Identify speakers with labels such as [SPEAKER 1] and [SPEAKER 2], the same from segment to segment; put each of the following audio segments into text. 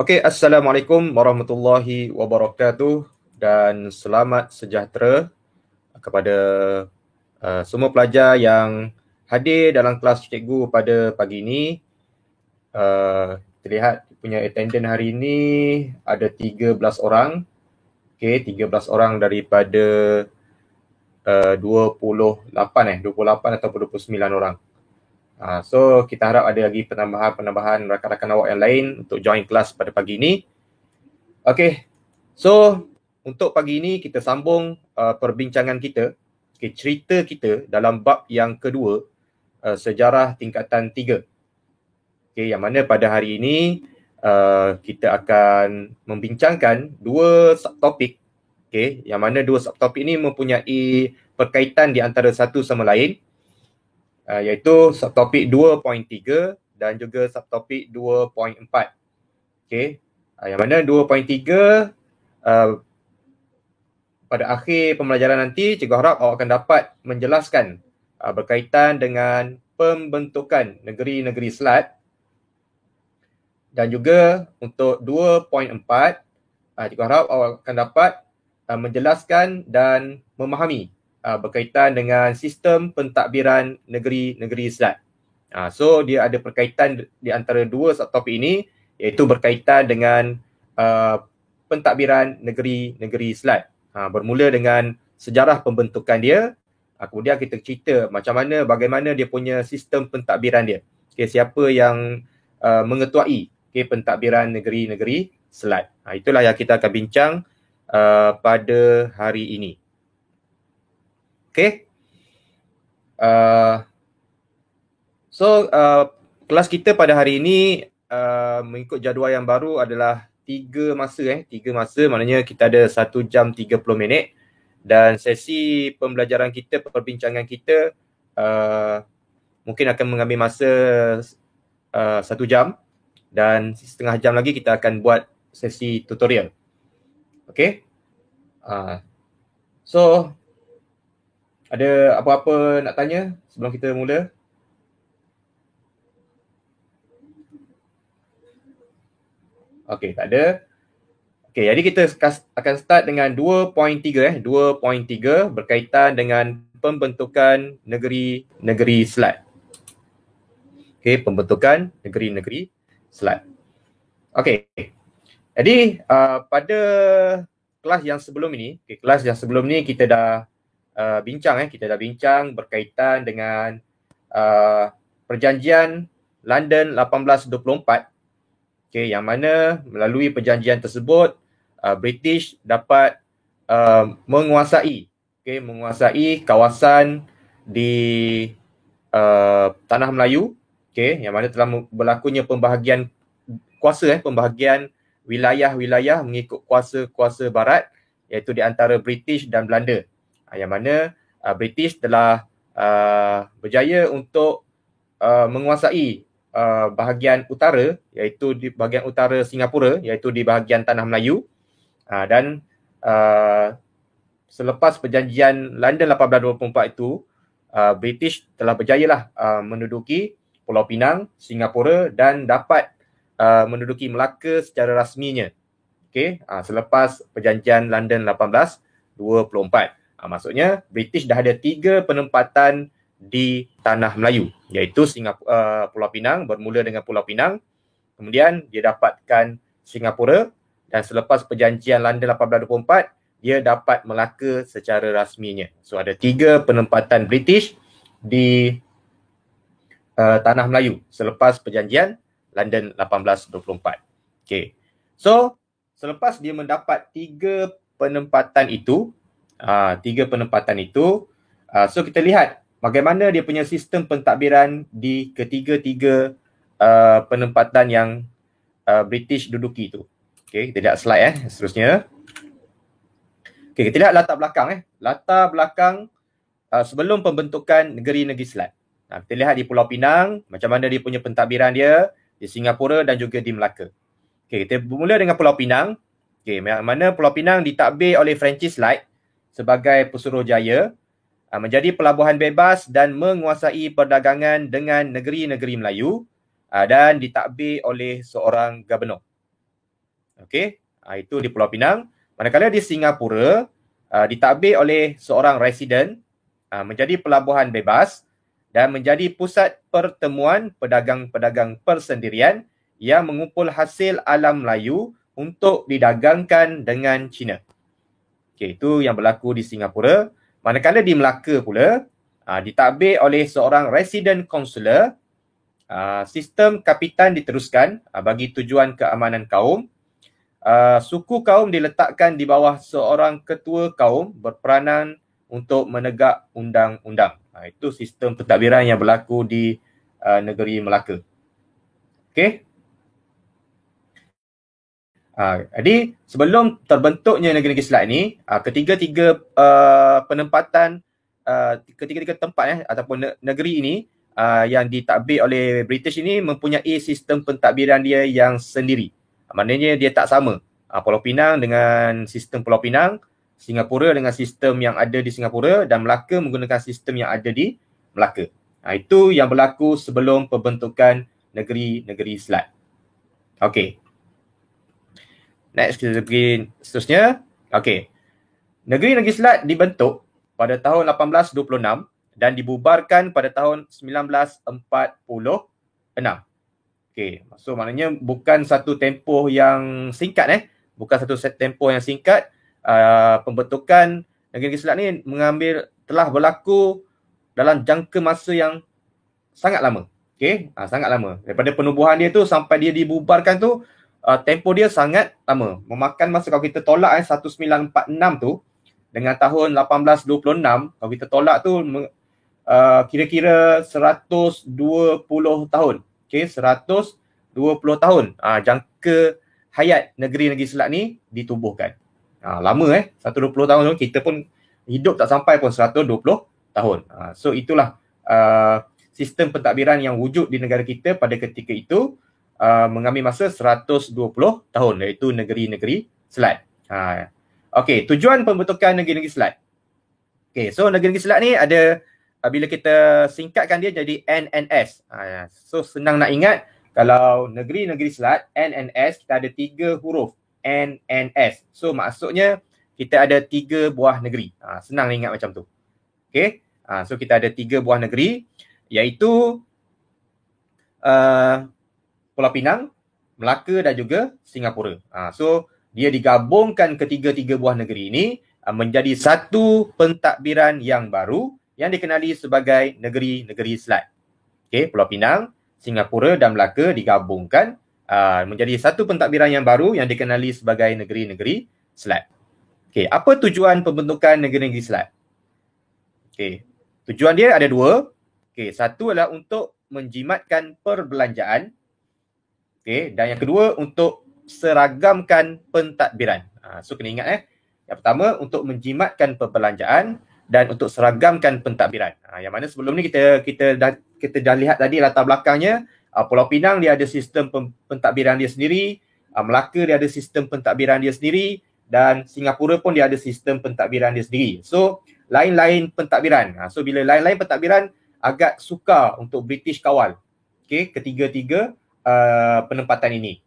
[SPEAKER 1] Okey, Assalamualaikum warahmatullahi wabarakatuh dan selamat sejahtera kepada semua pelajar yang hadir dalam kelas cikgu pada pagi ini. Kita lihat punya attendance hari ini ada 13 orang. Okey, 13 orang daripada 28 atau 29 orang. So kita harap ada lagi penambahan rakan-rakan awak yang lain untuk join kelas pada pagi ini. Okey. So untuk pagi ini kita sambung perbincangan kita, cerita kita dalam bab yang kedua, sejarah tingkatan 3. Yang mana pada hari ini kita akan membincangkan dua subtopik, yang mana dua subtopik ini mempunyai perkaitan di antara satu sama lain, iaitu subtopik 2.3 dan juga subtopik 2.4. Yang mana 2.3 pada akhir pembelajaran nanti, cikgu harap awak akan dapat menjelaskan berkaitan dengan pembentukan negeri-negeri Selat. Dan juga untuk 2.4, cikgu harap awak akan dapat menjelaskan dan memahami berkaitan dengan sistem pentadbiran negeri-negeri Selat. So dia ada perkaitan di antara dua subtopik ini, iaitu berkaitan dengan pentadbiran negeri-negeri Selat. Bermula dengan sejarah pembentukan dia, kemudian kita cerita bagaimana dia punya sistem pentadbiran dia. Siapa yang mengetuai pentadbiran negeri-negeri Selat. Itulah yang kita akan bincang pada hari ini. Kelas kita pada hari ini mengikut jadual yang baru adalah 3 masa, maknanya kita ada 1 jam 30 minit dan sesi pembelajaran kita, perbincangan kita mungkin akan mengambil masa 1 jam dan setengah jam lagi kita akan buat sesi tutorial. So ada apa-apa nak tanya sebelum kita mula? Tak ada. Jadi kita akan start dengan 2.3 2.3 berkaitan dengan pembentukan negeri-negeri Selat. Pembentukan negeri-negeri Selat. Jadi pada kelas yang sebelum ini, kita dah bincang berkaitan dengan perjanjian London 1824. Yang mana melalui perjanjian tersebut British dapat menguasai kawasan di Tanah Melayu, yang mana telah berlakunya pembahagian kuasa, pembahagian wilayah-wilayah mengikut kuasa barat, iaitu di antara British dan Belanda. Yang mana British telah berjaya untuk menguasai bahagian utara, iaitu di bahagian utara Singapura, iaitu di bahagian Tanah Melayu, dan selepas perjanjian London 1824 itu, British telah berjaya menduduki Pulau Pinang, Singapura dan dapat menduduki Melaka secara rasminya. Selepas perjanjian London 1824. Maksudnya British dah ada 3 penempatan di Tanah Melayu, iaitu Pulau Pinang, bermula dengan Pulau Pinang, kemudian dia dapatkan Singapura, dan selepas perjanjian London 1824, dia dapat Melaka secara rasminya. So ada 3 penempatan British di Tanah Melayu selepas perjanjian London 1824. So selepas dia mendapat 3 penempatan itu, so kita lihat bagaimana dia punya sistem pentadbiran di ketiga-tiga penempatan yang British duduki itu. Kita lihat slide seterusnya. Kita lihat latar belakang. Latar belakang sebelum pembentukan negeri-negeri Selat. Kita lihat di Pulau Pinang, macam mana dia punya pentadbiran dia, di Singapura dan juga di Melaka. Kita bermula dengan Pulau Pinang. Mana Pulau Pinang ditadbir oleh Francis Light sebagai Pesuruhjaya, menjadi pelabuhan bebas dan menguasai perdagangan dengan negeri-negeri Melayu, dan ditadbir oleh seorang gubernur. Okey, itu di Pulau Pinang. Manakala di Singapura, ditadbir oleh seorang residen menjadi pelabuhan bebas dan menjadi pusat pertemuan pedagang-pedagang persendirian yang mengumpul hasil alam Melayu untuk didagangkan dengan China. Okey, itu yang berlaku di Singapura. Manakala di Melaka pula, ditadbir oleh seorang residen konsular, sistem kapitan diteruskan bagi tujuan keamanan kaum. Suku kaum diletakkan di bawah seorang ketua kaum berperanan untuk menegak undang-undang. Itu sistem pentadbiran yang berlaku di negeri Melaka. Okey. Jadi sebelum terbentuknya negeri-negeri Selat ini, ketiga-tiga penempatan, ketiga-tiga tempat ataupun negeri ini yang ditadbir oleh British ini mempunyai sistem pentadbiran dia yang sendiri. Maknanya dia tak sama. Pulau Pinang dengan sistem Pulau Pinang, Singapura dengan sistem yang ada di Singapura dan Melaka menggunakan sistem yang ada di Melaka. Itu yang berlaku sebelum pembentukan negeri-negeri Selat. Okey. Next kita pergi seterusnya. Okey. Negeri-negeri Selat dibentuk pada tahun 1826 dan dibubarkan pada tahun 1946. Okey, so maknanya bukan satu tempoh yang singkat bukan satu tempoh yang singkat. Pembentukan negeri Selat ni telah berlaku dalam jangka masa yang sangat lama. Okey, sangat lama. Daripada penubuhan dia tu sampai dia dibubarkan tu, tempoh dia sangat lama. Memakan masa, kalau kita tolak 1946 tu dengan tahun 1826, kalau kita tolak tu kira-kira 120 tahun. Okey, 120 tahun jangka hayat negeri-negeri Selat ni ditubuhkan. Lama 120 tahun tu, kita pun hidup tak sampai pun 120 tahun. So itulah sistem pentadbiran yang wujud di negara kita pada ketika itu, mengambil masa 120 tahun, iaitu negeri-negeri Selat. Okey, tujuan pembentukan negeri-negeri Selat. Okey, so negeri-negeri Selat ni ada, bila kita singkatkan dia jadi NNS. So senang nak ingat, kalau negeri-negeri Selat, NNS, kita ada 3 huruf NNS. So maksudnya kita ada 3 buah negeri. Senang nak ingat macam tu. Okey, so kita ada 3 buah negeri, iaitu Pulau Pinang, Melaka dan juga Singapura. So dia digabungkan ketiga-tiga buah negeri ini menjadi satu pentadbiran yang baru yang dikenali sebagai negeri-negeri Selat. Okey, Pulau Pinang, Singapura dan Melaka digabungkan menjadi satu pentadbiran yang baru yang dikenali sebagai negeri-negeri Selat. Okey, apa tujuan pembentukan negeri-negeri Selat? Okey, tujuan dia ada 2. Okey, satu adalah untuk menjimatkan perbelanjaan. Okey, dan yang kedua untuk seragamkan pentadbiran. So kena ingat yang pertama untuk menjimatkan perbelanjaan dan untuk seragamkan pentadbiran. Yang mana sebelum ni kita dah lihat tadi latar belakangnya. Pulau Pinang dia ada sistem pentadbiran dia sendiri, Melaka dia ada sistem pentadbiran dia sendiri, dan Singapura pun dia ada sistem pentadbiran dia sendiri. So lain-lain pentadbiran. So bila lain-lain pentadbiran, agak sukar untuk British kawal. Okey, ketiga-tiga penempatan ini.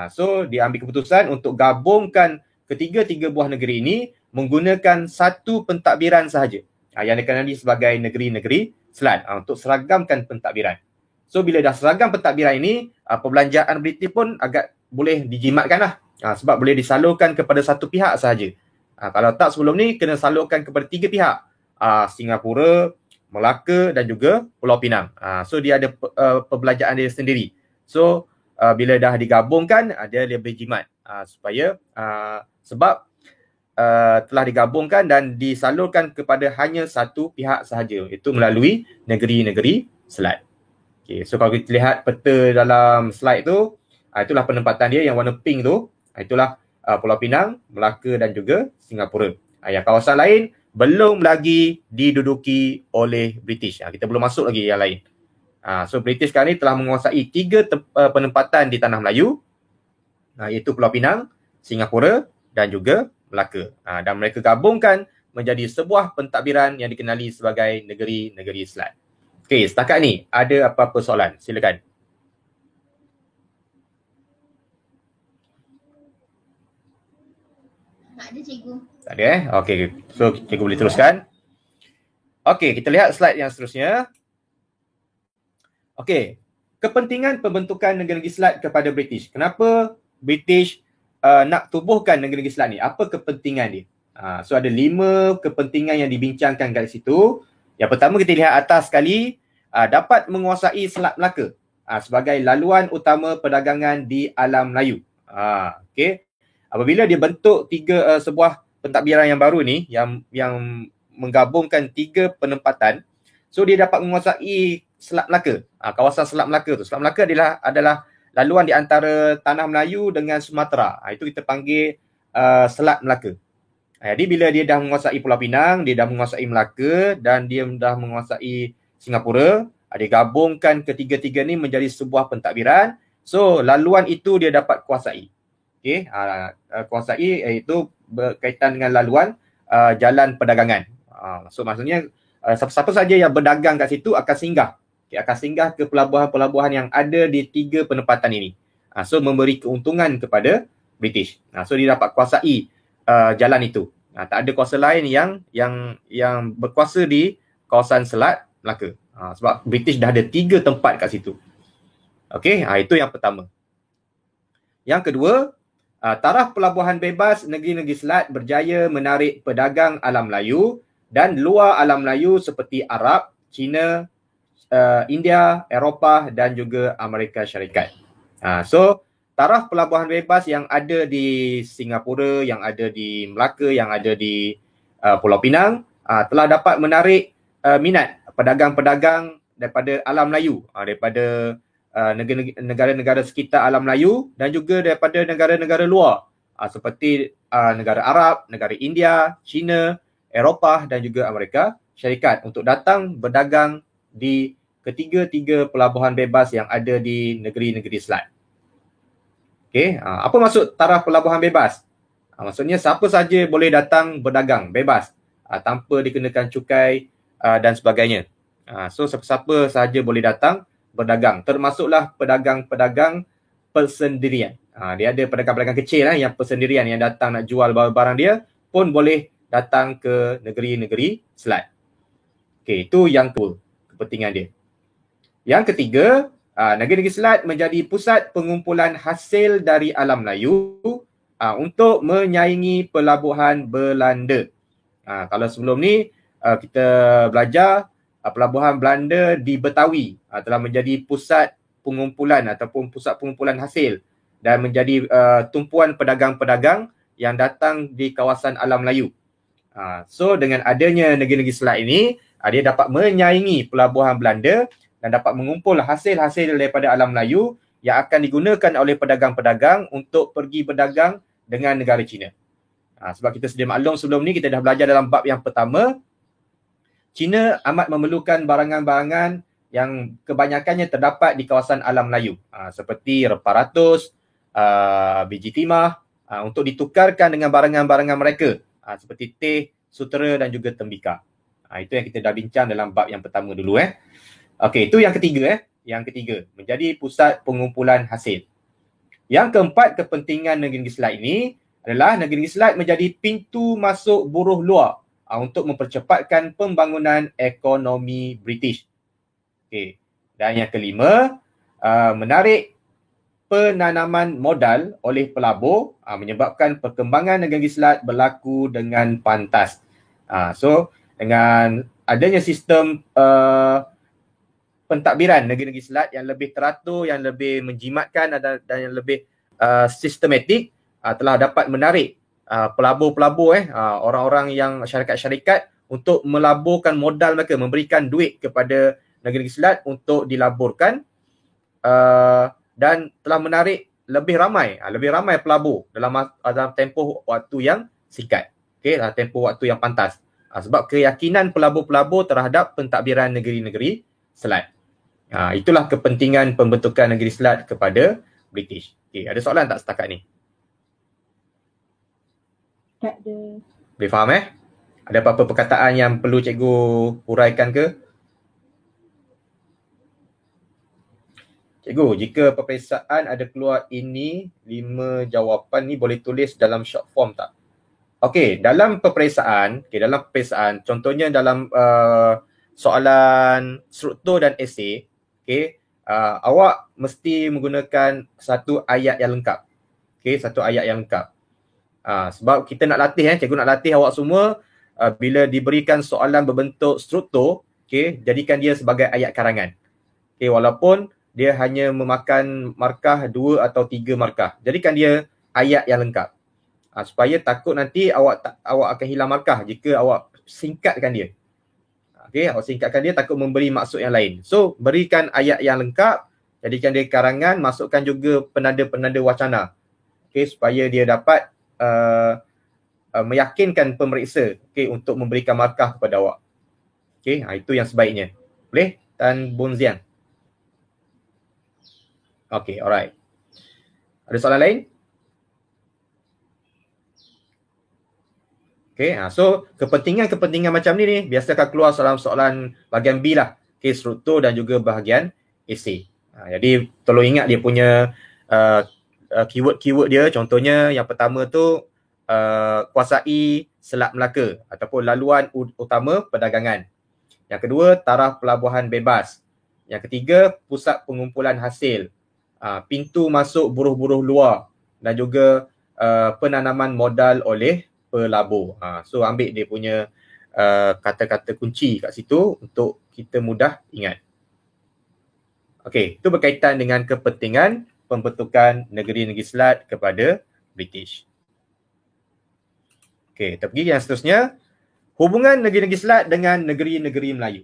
[SPEAKER 1] So dia ambil keputusan untuk gabungkan ketiga-tiga buah negeri ini menggunakan satu pentadbiran sahaja yang dikenali sebagai negeri-negeri Selat untuk seragamkan pentadbiran. So bila dah seragam pentadbiran ini, perbelanjaan British pun agak boleh dijimatkan lah, sebab boleh disalurkan kepada satu pihak sahaja. Kalau tak sebelum ni kena salurkan kepada 3 pihak, Singapura, Melaka dan juga Pulau Pinang. So dia ada perbelanjaan dia sendiri. So bila dah digabungkan, dia boleh jimat supaya sebab telah digabungkan dan disalurkan kepada hanya satu pihak sahaja, itu melalui negeri-negeri Selat. Okay, so kalau kita lihat peta dalam slide tu, itulah penempatan dia yang warna pink tu. Itulah Pulau Pinang, Melaka dan juga Singapura. Yang kawasan lain belum lagi diduduki oleh British. Kita belum masuk lagi yang lain. So British sekarang ni telah menguasai 3 penempatan di Tanah Melayu, iaitu Pulau Pinang, Singapura dan juga Melaka. Dan mereka gabungkan menjadi sebuah pentadbiran yang dikenali sebagai negeri-negeri Selat. Okey, setakat ni ada apa-apa soalan? Silakan.
[SPEAKER 2] Tak ada cikgu.
[SPEAKER 1] Tak ada Okey. So cikgu boleh teruskan. Okey, kita lihat slide yang seterusnya. Okey. Kepentingan pembentukan negeri-negeri Selat kepada British. Kenapa British nak tubuhkan negeri-negeri Selat ni? Apa kepentingan dia? So ada 5 kepentingan yang dibincangkan kat situ. Yang pertama kita lihat atas sekali, dapat menguasai Selat Melaka sebagai laluan utama perdagangan di alam Melayu. Okey. Apabila dia bentuk sebuah pentadbiran yang baru ni yang menggabungkan 3 penempatan, so dia dapat menguasai Selat Melaka. Kawasan Selat Melaka tu. Selat Melaka adalah laluan di antara tanah Melayu dengan Sumatera. Itu kita panggil Selat Melaka. Jadi bila dia dah menguasai Pulau Pinang, dia dah menguasai Melaka dan dia dah menguasai Singapura, dia gabungkan ketiga-tiga ni menjadi sebuah pentadbiran. So laluan itu dia dapat kuasai. Okey, kuasai iaitu berkaitan dengan laluan jalan perdagangan. So maksudnya siapa-siapa saja yang berdagang kat situ akan singgah. Akan singgah ke pelabuhan-pelabuhan yang ada di 3 penempatan ini. So memberi keuntungan kepada British. So dia dapat kuasai jalan itu. Tak ada kuasa lain yang berkuasa di kawasan Selat Melaka. Sebab British dah ada 3 tempat kat situ. Okey, itu yang pertama. Yang kedua, taraf pelabuhan bebas negeri-negeri Selat berjaya menarik pedagang alam Melayu dan luar alam Melayu seperti Arab, China, India, Eropah dan juga Amerika Syarikat. So taraf pelabuhan bebas yang ada di Singapura, yang ada di Melaka, yang ada di Pulau Pinang telah dapat menarik minat pedagang-pedagang daripada alam Melayu, daripada negara-negara sekitar alam Melayu dan juga daripada negara-negara luar seperti negara Arab, negara India, China, Eropah dan juga Amerika Syarikat untuk datang berdagang di ketiga-tiga pelabuhan bebas yang ada di negeri-negeri Selat. Okey, apa maksud taraf pelabuhan bebas? Maksudnya siapa saja boleh datang berdagang bebas tanpa dikenakan cukai dan sebagainya. So siapa-siapa sahaja boleh datang berdagang, termasuklah pedagang-pedagang persendirian. Dia ada pedagang-pedagang kecil yang persendirian yang datang nak jual barang dia pun boleh datang ke negeri-negeri Selat. Okey, itu yang kedua kepentingan dia. Yang ketiga, negeri-negeri Selat menjadi pusat pengumpulan hasil dari alam Melayu untuk menyaingi pelabuhan Belanda. Kalau sebelum ni kita belajar pelabuhan Belanda di Betawi telah menjadi pusat pengumpulan ataupun pusat pengumpulan hasil dan menjadi tumpuan pedagang-pedagang yang datang di kawasan alam Melayu. So dengan adanya negeri-negeri Selat ini, dia dapat menyaingi pelabuhan Belanda dan dapat mengumpul hasil-hasil daripada alam Melayu yang akan digunakan oleh pedagang-pedagang untuk pergi berdagang dengan negara China. Sebab kita sedia maklum sebelum ni kita dah belajar dalam bab yang pertama, China amat memerlukan barangan-barangan yang kebanyakannya terdapat di kawasan alam Melayu seperti rempah ratus, biji timah untuk ditukarkan dengan barangan-barangan mereka seperti teh, sutera dan juga tembikar. Itu yang kita dah bincang dalam bab yang pertama dulu. Okey, itu yang ketiga. Yang ketiga, menjadi pusat pengumpulan hasil. Yang keempat, kepentingan negeri Selat ini adalah negeri Selat menjadi pintu masuk buruh luar untuk mempercepatkan pembangunan ekonomi British. Okey. Dan yang kelima, menarik penanaman modal oleh pelabur menyebabkan perkembangan negeri Selat berlaku dengan pantas. So dengan adanya sistem pentadbiran negeri-negeri Selat yang lebih teratur, yang lebih menjimatkan dan yang lebih sistematik telah dapat menarik pelabur-pelabur orang-orang yang syarikat-syarikat untuk melaburkan modal mereka, memberikan duit kepada negeri Selat untuk dilaburkan dan telah menarik lebih ramai pelabur dalam tempoh waktu yang singkat. Okey, dalam tempoh waktu yang pantas. Sebab keyakinan pelabur-pelabur terhadap pentadbiran negeri-negeri Selat. Itulah kepentingan pembentukan negeri Selat kepada British. Okey, ada soalan tak setakat ni?
[SPEAKER 2] Tak ada.
[SPEAKER 1] Boleh faham Ada apa-apa perkataan yang perlu cikgu huraikan ke? Cikgu, jika peperiksaan ada keluar ini 5 jawapan ni boleh tulis dalam short form tak? Okey, dalam peperiksaan, contohnya dalam soalan struktur dan esei, okey, awak mesti menggunakan satu ayat yang lengkap. Okey, satu ayat yang lengkap. Sebab kita nak latih, cikgu nak latih awak semua, bila diberikan soalan berbentuk struktur, okey, jadikan dia sebagai ayat karangan. Okey, walaupun dia hanya memakan markah 2 atau 3 markah, jadikan dia ayat yang lengkap. Supaya takut nanti awak akan hilang markah jika awak singkatkan dia. Okey, awak singkatkan dia takut memberi maksud yang lain. So, berikan ayat yang lengkap, jadikan dia karangan, masukkan juga penanda-penanda wacana. Okey, supaya dia dapat meyakinkan pemeriksa, okey, untuk memberikan markah kepada awak. Okey, itu yang sebaiknya. Boleh? Tan Boon Zian. Okey, alright. Ada soalan lain? Okay, so kepentingan macam ni biasa akan keluar soalan bahagian B lah. Okay, struktur dan juga bahagian esei. Jadi tolong ingat dia punya keyword-keyword dia. Contohnya yang pertama tu kuasai Selat Melaka ataupun laluan utama perdagangan. Yang kedua, taraf pelabuhan bebas. Yang ketiga, pusat pengumpulan hasil. Pintu masuk buruh-buruh luar dan juga penanaman modal oleh pelabur. So ambil dia punya kata-kata kunci kat situ untuk kita mudah ingat. Okey, itu berkaitan dengan kepentingan pembentukan negeri-negeri Selat kepada British. Okey, kita pergi yang seterusnya. Hubungan negeri-negeri Selat dengan negeri-negeri Melayu.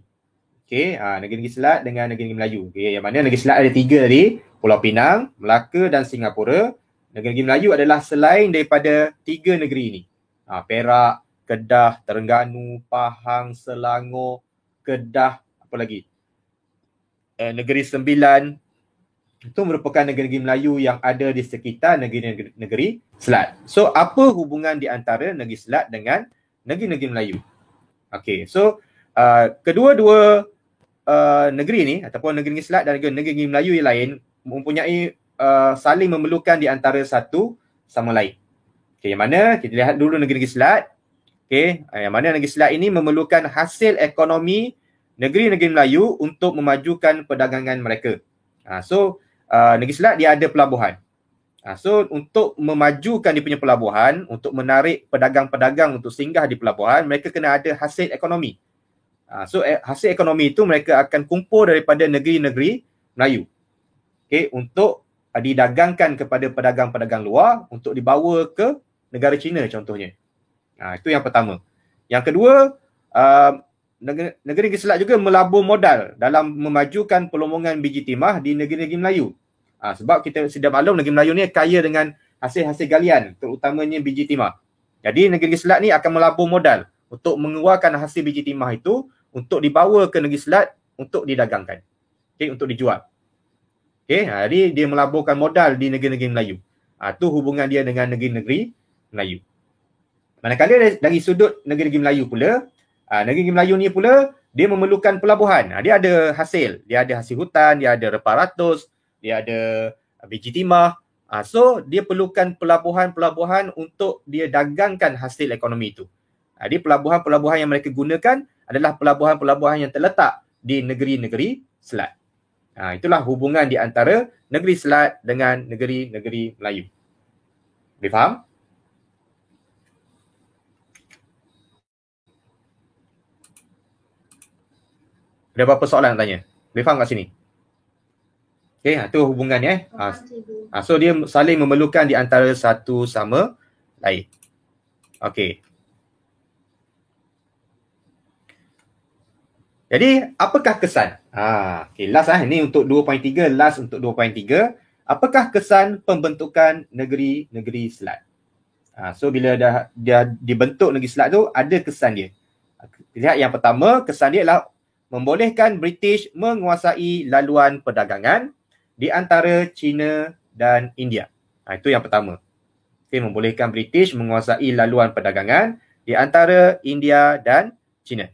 [SPEAKER 1] Okey, negeri-negeri Selat dengan negeri-negeri Melayu. Okey, yang mana negeri Selat ada 3 tadi, Pulau Pinang, Melaka dan Singapura. Negeri-negeri Melayu adalah selain daripada 3 negeri ini. Perak, Kedah, Terengganu, Pahang, Selangor, Kedah, apa lagi? Negeri Sembilan. Itu merupakan negeri-negeri Melayu yang ada di sekitar negeri-negeri Selat. So, apa hubungan di antara negeri Selat dengan negeri-negeri Melayu? Okey, so kedua-dua negeri ni ataupun negeri-negeri Selat dan negeri-negeri Melayu yang lain mempunyai saling memerlukan di antara satu sama lain. Okay, yang mana kita lihat dulu negeri-negeri Selat. Okay, yang mana negeri Selat ini memerlukan hasil ekonomi negeri-negeri Melayu untuk memajukan perdagangan mereka. So, negeri Selat dia ada pelabuhan. So, untuk memajukan dia punya pelabuhan, untuk menarik pedagang-pedagang untuk singgah di pelabuhan, mereka kena ada hasil ekonomi. So, hasil ekonomi itu mereka akan kumpul daripada negeri-negeri Melayu. Okay, untuk didagangkan kepada pedagang-pedagang luar untuk dibawa ke negara China contohnya. Itu yang pertama. Yang kedua, negeri-negeri Selat juga melabur modal dalam memajukan pelumbungan biji timah di negeri-negeri Melayu. Sebab kita sudah maklum negeri Melayu ni kaya dengan hasil-hasil galian, terutamanya biji timah. Jadi negeri Selat ni akan melabur modal untuk mengeluarkan hasil biji timah itu untuk dibawa ke negeri Selat untuk didagangkan. Okay, untuk dijual. Okay, jadi dia melaburkan modal di negeri-negeri Melayu. Itu hubungan dia dengan negeri-negeri Melayu. Manakala dari sudut negeri-negeri Melayu pula, negeri-negeri Melayu ni pula dia memerlukan pelabuhan. Dia ada hasil. Dia ada hasil hutan, dia ada rempah ratus, dia ada biji timah. So, dia perlukan pelabuhan-pelabuhan untuk dia dagangkan hasil ekonomi itu. Jadi, pelabuhan-pelabuhan yang mereka gunakan adalah pelabuhan-pelabuhan yang terletak di negeri-negeri Selat. Itulah hubungan di antara negeri Selat dengan negeri-negeri Melayu. Boleh faham? Ada apa-apa soalan tanya? Boleh faham kat sini? Okay, itu hubungannya. So, dia saling memerlukan di antara satu sama lain. Okay. Jadi, apakah kesan? Okay, last ini untuk 2.3, last untuk 2.3. Apakah kesan pembentukan negeri-negeri Selat? So, bila dia dibentuk negeri Selat tu, ada kesan dia. Lihat yang pertama, kesan dia adalah membolehkan British menguasai laluan perdagangan di antara China dan India. Itu yang pertama. Okay, membolehkan British menguasai laluan perdagangan di antara India dan China.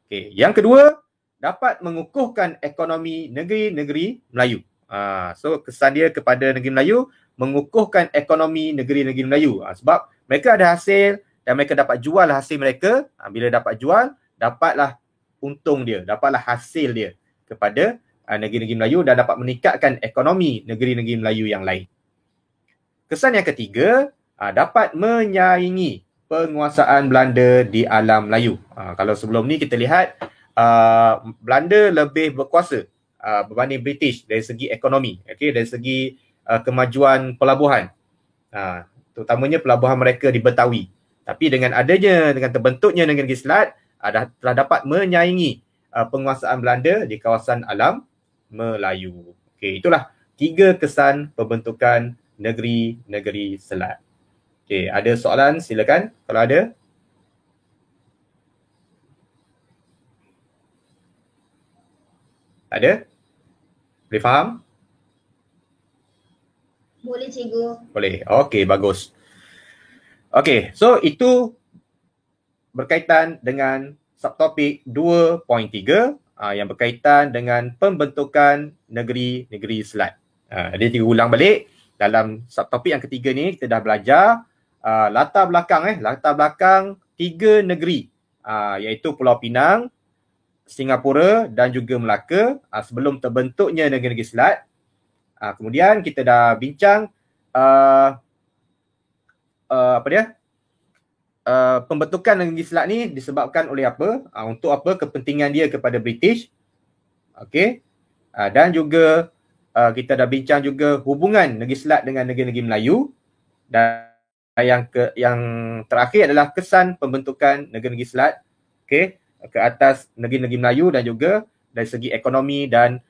[SPEAKER 1] Okay. Yang kedua, dapat mengukuhkan ekonomi negeri-negeri Melayu. So kesan dia kepada negeri Melayu mengukuhkan ekonomi negeri-negeri Melayu. Sebab mereka ada hasil dan mereka dapat jual hasil mereka. Bila dapat jual, dapatlah untung dia, dapatlah hasil dia kepada negeri-negeri Melayu dan dapat meningkatkan ekonomi negeri-negeri Melayu yang lain. Kesan yang ketiga, dapat menyaingi penguasaan Belanda di alam Melayu. Kalau sebelum ni kita lihat Belanda lebih berkuasa berbanding British dari segi ekonomi, dari segi kemajuan pelabuhan, terutamanya pelabuhan mereka di Betawi. Tapi dengan terbentuknya negeri Selat, telah dapat menyaingi penguasaan Belanda di kawasan alam Melayu. Itulah 3 kesan pembentukan negeri-negeri Selat. Ada soalan? Silakan kalau ada. Ada? Boleh faham?
[SPEAKER 2] Boleh, cikgu.
[SPEAKER 1] Boleh. Bagus. So itu berkaitan dengan subtopik 2.3 yang berkaitan dengan pembentukan negeri-negeri Selat. Jadi kita ulang balik, dalam subtopik yang ketiga ni kita dah belajar latar belakang 3 negeri, iaitu Pulau Pinang, Singapura dan juga Melaka sebelum terbentuknya negeri-negeri Selat. Kemudian kita dah bincang pembentukan negeri Selat ni disebabkan oleh apa, untuk apa kepentingan dia kepada British. Dan juga kita dah bincang juga hubungan negeri Selat dengan negeri-negeri Melayu, dan yang terakhir adalah kesan pembentukan negeri-negeri Selat ke atas negeri-negeri Melayu dan juga dari segi ekonomi dan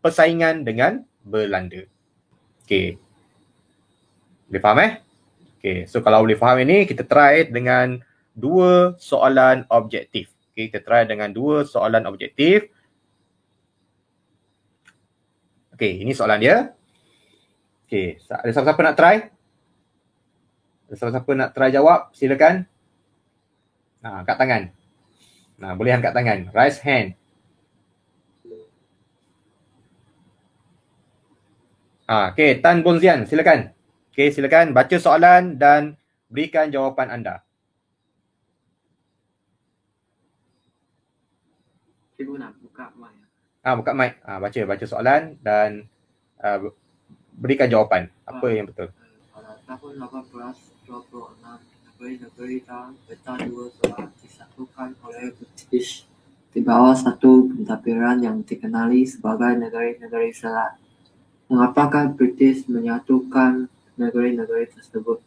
[SPEAKER 1] persaingan dengan Belanda. Boleh faham so kalau boleh faham ini, kita try dengan 2 soalan objektif. Kita try dengan 2 soalan objektif. Ini soalan dia. Ada siapa-siapa nak try? Ada siapa-siapa nak try jawab? Silakan. Angkat tangan. Boleh angkat tangan. Raise hand. Tan Bonzian, silakan. Silakan baca soalan dan berikan jawapan anda.
[SPEAKER 3] Cikgu nak buka mic.
[SPEAKER 1] Buka mic. Baca soalan dan berikan jawapan. Apa yang betul?
[SPEAKER 3] Pada tahun 1826, negeri-negeri dalam peta 2 telah disatukan oleh British di bawah satu pentadbiran yang dikenali sebagai negeri-negeri Selat. Mengapakah British menyatukan negeri-negeri tersebut?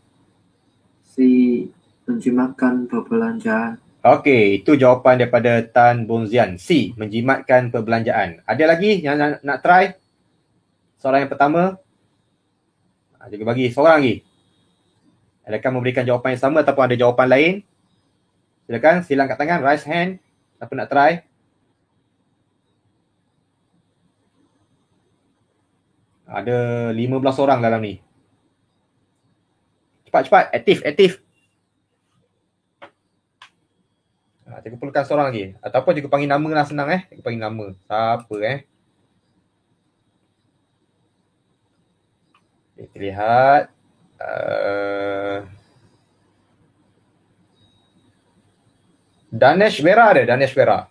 [SPEAKER 3] C. Menjimatkan perbelanjaan.
[SPEAKER 1] Itu jawapan daripada Tan Bonzian. C. Menjimatkan perbelanjaan. Ada lagi yang nak try? Soalan yang pertama. Juga bagi seorang lagi. Adakah memberikan jawapan yang sama ataupun ada jawapan lain? Silakan, sila angkat tangan, raise hand. Siapa nak try? Ada 15 orang dalam ni. Cepat, aktif. Cikgu perlukan seorang lagi. Ataupun cikgu panggil nama lah, senang Cikgu panggil nama. Siapa Kita lihat. Danesh Vera ada? Danesh Vera.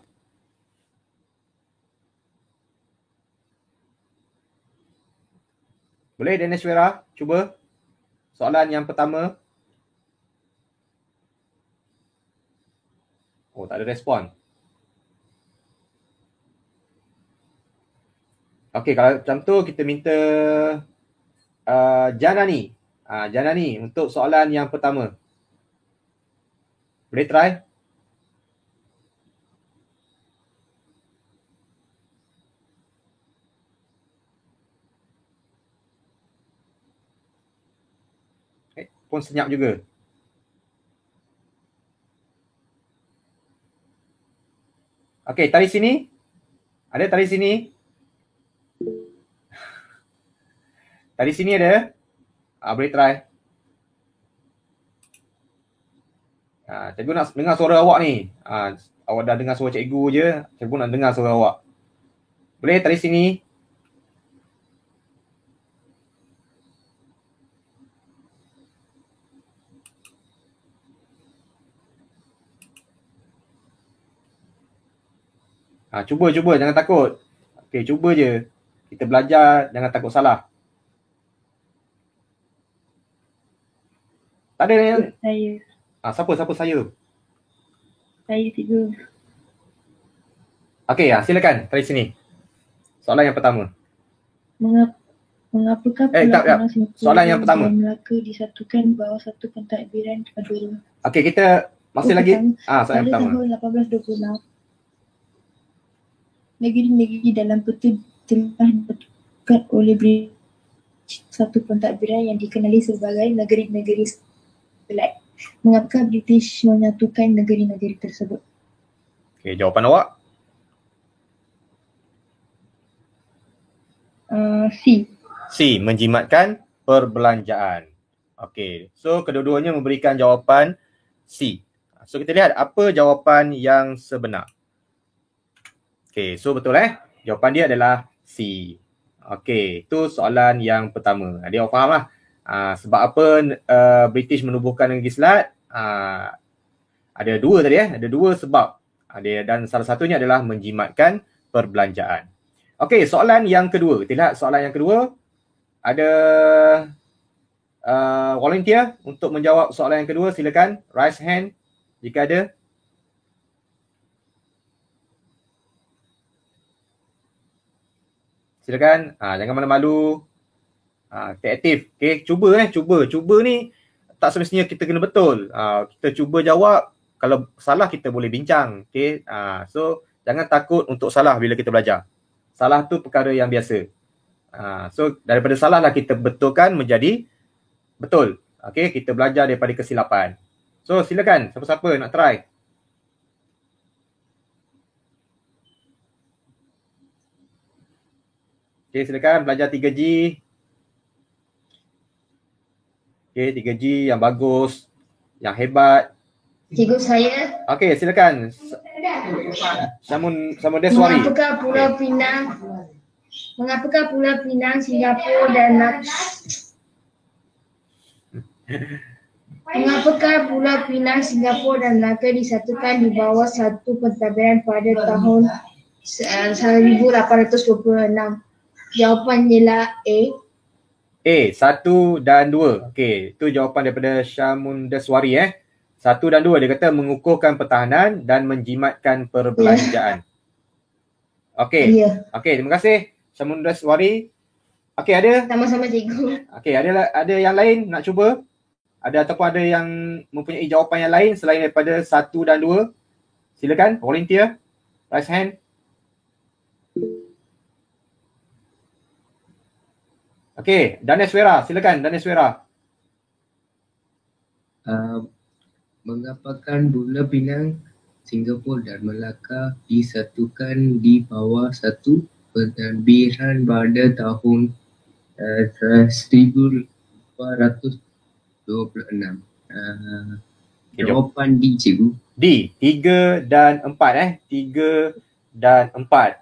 [SPEAKER 1] Boleh Danesh Vera? Cuba. Soalan yang pertama. Tak ada respon. Kalau macam tu kita minta Janani. Janani untuk soalan yang pertama. Boleh try? Pun senyap juga. Tali sini. Ada tali sini? Tali sini ada? Boleh try. Cikgu nak dengar suara awak ni. Awak dah dengar suara cikgu je. Cikgu nak dengar suara awak. Boleh tali sini? Cuba jangan takut. Okey, cuba je. Kita belajar, jangan takut salah. Tak ada yang
[SPEAKER 2] Saya.
[SPEAKER 1] siapa saya?
[SPEAKER 2] Saya 3.
[SPEAKER 1] Okey, silakan dari sini. Soalan yang pertama.
[SPEAKER 2] Mengapakah
[SPEAKER 1] tak.
[SPEAKER 2] Pulau Singapura
[SPEAKER 1] Soalan yang pertama.
[SPEAKER 2] dan Melaka disatukan bawah satu pentadbiran pada
[SPEAKER 1] Okey, kita masih lagi soalan
[SPEAKER 2] pada
[SPEAKER 1] pertama.
[SPEAKER 2] tahun 1826. Negeri-negeri dalam peta telah dibentukkan oleh British satu pentadbiran yang dikenali sebagai negeri-negeri selat. Mengapakah British menyatukan negeri-negeri tersebut?
[SPEAKER 1] Okey, jawapan awak? C, menjimatkan perbelanjaan. Okey, so kedua-duanya memberikan jawapan C. So kita lihat apa jawapan yang sebenar. Okey, so betul jawapan dia adalah C. Okey, itu soalan yang pertama. Dia awak faham lah. Sebab apa British menubuhkan negeri selat? Ada dua tadi ada dua sebab. Dan salah satunya adalah menjimatkan perbelanjaan. Okey, soalan yang kedua. Kita lihat soalan yang kedua. Ada volunteer untuk menjawab soalan yang kedua. Silakan raise hand jika ada. Silakan. Jangan malu-malu. Stay aktif. Okey, cuba ni tak semestinya kita kena betul. Kita cuba jawab. Kalau salah kita boleh bincang. Okey. So jangan takut untuk salah bila kita belajar. Salah tu perkara yang biasa. So daripada salah lah kita betulkan menjadi betul. Okey, kita belajar daripada kesilapan. So silakan siapa-siapa nak try. Okey, silakan belajar 3G. Okey, 3G yang bagus, yang hebat.
[SPEAKER 4] Cikgu saya.
[SPEAKER 1] Okey, silakan. Samudeswari.
[SPEAKER 4] Mengapakah Pulau Pinang, Singapura dan Mengapakah Pulau Pinang, Singapura dan Melaka disatukan di bawah satu pentadbiran pada tahun 1826? Jawapannya ialah A.
[SPEAKER 1] 1 dan 2. Okey, itu jawapan daripada Syamundaswari 1 dan 2 dia kata mengukuhkan pertahanan dan menjimatkan perbelanjaan. Okey. Okey, terima kasih Syamundaswari. Okey, ada?
[SPEAKER 4] Sama-sama cikgu.
[SPEAKER 1] Okey, ada yang lain nak cuba? Ada ataupun ada yang mempunyai jawapan yang lain selain daripada 1 dan 2? Silakan, volunteer. Raise hand. Okey, Daneswera, silakan Daneswera.
[SPEAKER 5] Mengapakah Pulau Pinang, Singapura dan Melaka disatukan di bawah satu pentadbiran pada tahun 1826? Jawapan D, cikgu.
[SPEAKER 1] D, 3 dan 4 3 dan 4.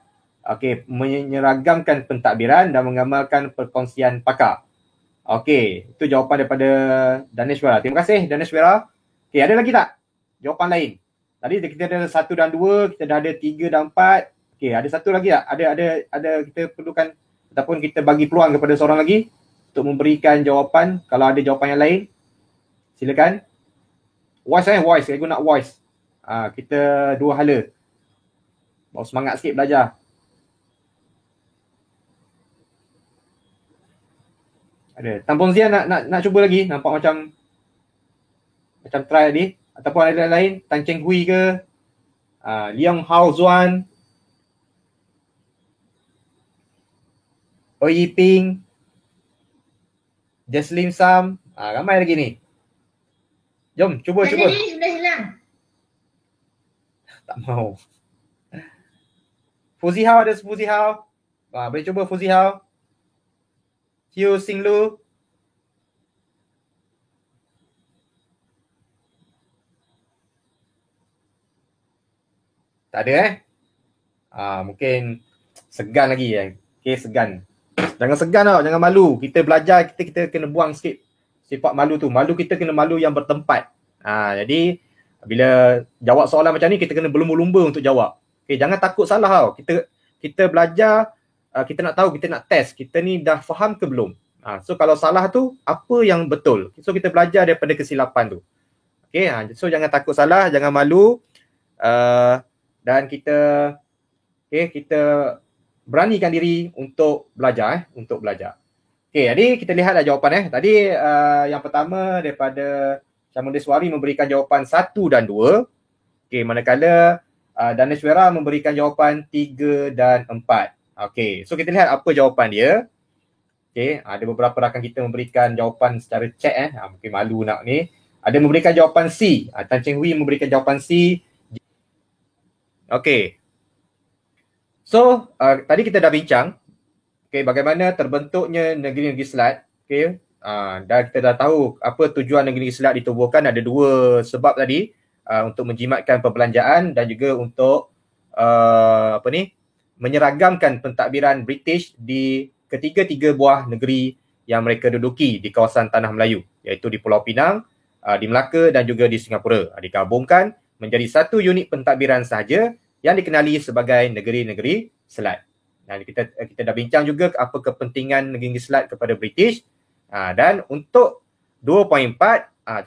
[SPEAKER 1] Okey, menyeragamkan pentadbiran dan mengamalkan perkongsian pakar. Okey, itu jawapan daripada Daneswara. Terima kasih Daneswara. Okey, ada lagi tak jawapan lain? Tadi kita ada 1 dan 2, kita dah ada 3 dan 4. Okey, ada satu lagi tak? Ada kita perlukan ataupun kita bagi peluang kepada seorang lagi untuk memberikan jawapan kalau ada jawapan yang lain. Silakan. Voice. Saya guna voice. Kita dua hala. Bawa semangat sikit belajar. Ada. Tampung Zia nak cuba lagi? Nampak macam try tadi. Ataupun ada lain? Tan Cheng Hui ke? Liang Hao Zuan. Oh Yiping. Jesslyn Sam. Ramai lagi ni. Jom, cuba.
[SPEAKER 4] Tadi sudah hilang.
[SPEAKER 1] Tak mau. Fuzi Hao ada Fuzi Hao. Boleh cuba Fuzi Hao. Hiu Sing Lu. Tak ada mungkin segan lagi Okay, segan. Jangan segan tau, jangan malu. Kita belajar, kita kena buang sikit sifat malu tu. Malu kita kena malu yang bertempat. Jadi bila jawab soalan macam ni kita kena berlumba-lumba untuk jawab. Okay, jangan takut salah tau. Kita belajar, kita nak tahu, kita nak test, kita ni dah faham ke belum. So kalau salah tu, apa yang betul. So kita belajar daripada kesilapan tu. Okay, so jangan takut salah, jangan malu. Dan kita beranikan diri untuk belajar. Okay, jadi kita lihatlah jawapan. Tadi yang pertama daripada Syamundeswari memberikan jawapan 1 dan 2. Okay, manakala Daneswara memberikan jawapan 3 dan 4. Okay, so kita lihat apa jawapan dia. Okay, ada beberapa rakan kita memberikan jawapan secara chat. Mungkin malu nak ni. Ada memberikan jawapan C. Tan Cheng Hui memberikan jawapan C. Okay. So, tadi kita dah bincang bagaimana terbentuknya negeri-negeri Selat. Dan kita dah tahu apa tujuan negeri Selat ditubuhkan. Ada 2 sebab tadi. Untuk menjimatkan perbelanjaan dan juga untuk menyeragamkan pentadbiran British di ketiga-tiga buah negeri yang mereka duduki di kawasan Tanah Melayu, iaitu di Pulau Pinang, di Melaka dan juga di Singapura. Digabungkan menjadi satu unit pentadbiran sahaja yang dikenali sebagai negeri-negeri Selat. Dan kita dah bincang juga apa kepentingan negeri Selat kepada British. Dan untuk 2.4,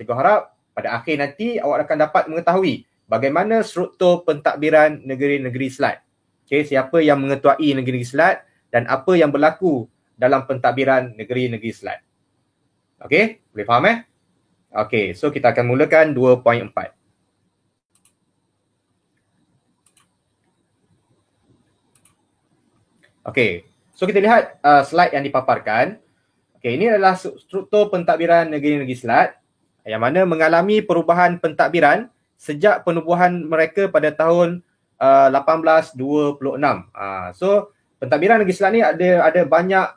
[SPEAKER 1] cikgu harap pada akhir nanti awak akan dapat mengetahui bagaimana struktur pentadbiran negeri-negeri Selat. Okay, siapa yang mengetuai negeri Selat dan apa yang berlaku dalam pentadbiran negeri-negeri Selat. Okay, boleh faham Okay, so kita akan mulakan 2.4. Okay, so kita lihat slide yang dipaparkan. Okay, ini adalah struktur pentadbiran negeri-negeri Selat yang mana mengalami perubahan pentadbiran sejak penubuhan mereka pada tahun 1826. So pentadbiran negeri Selat ni ada banyak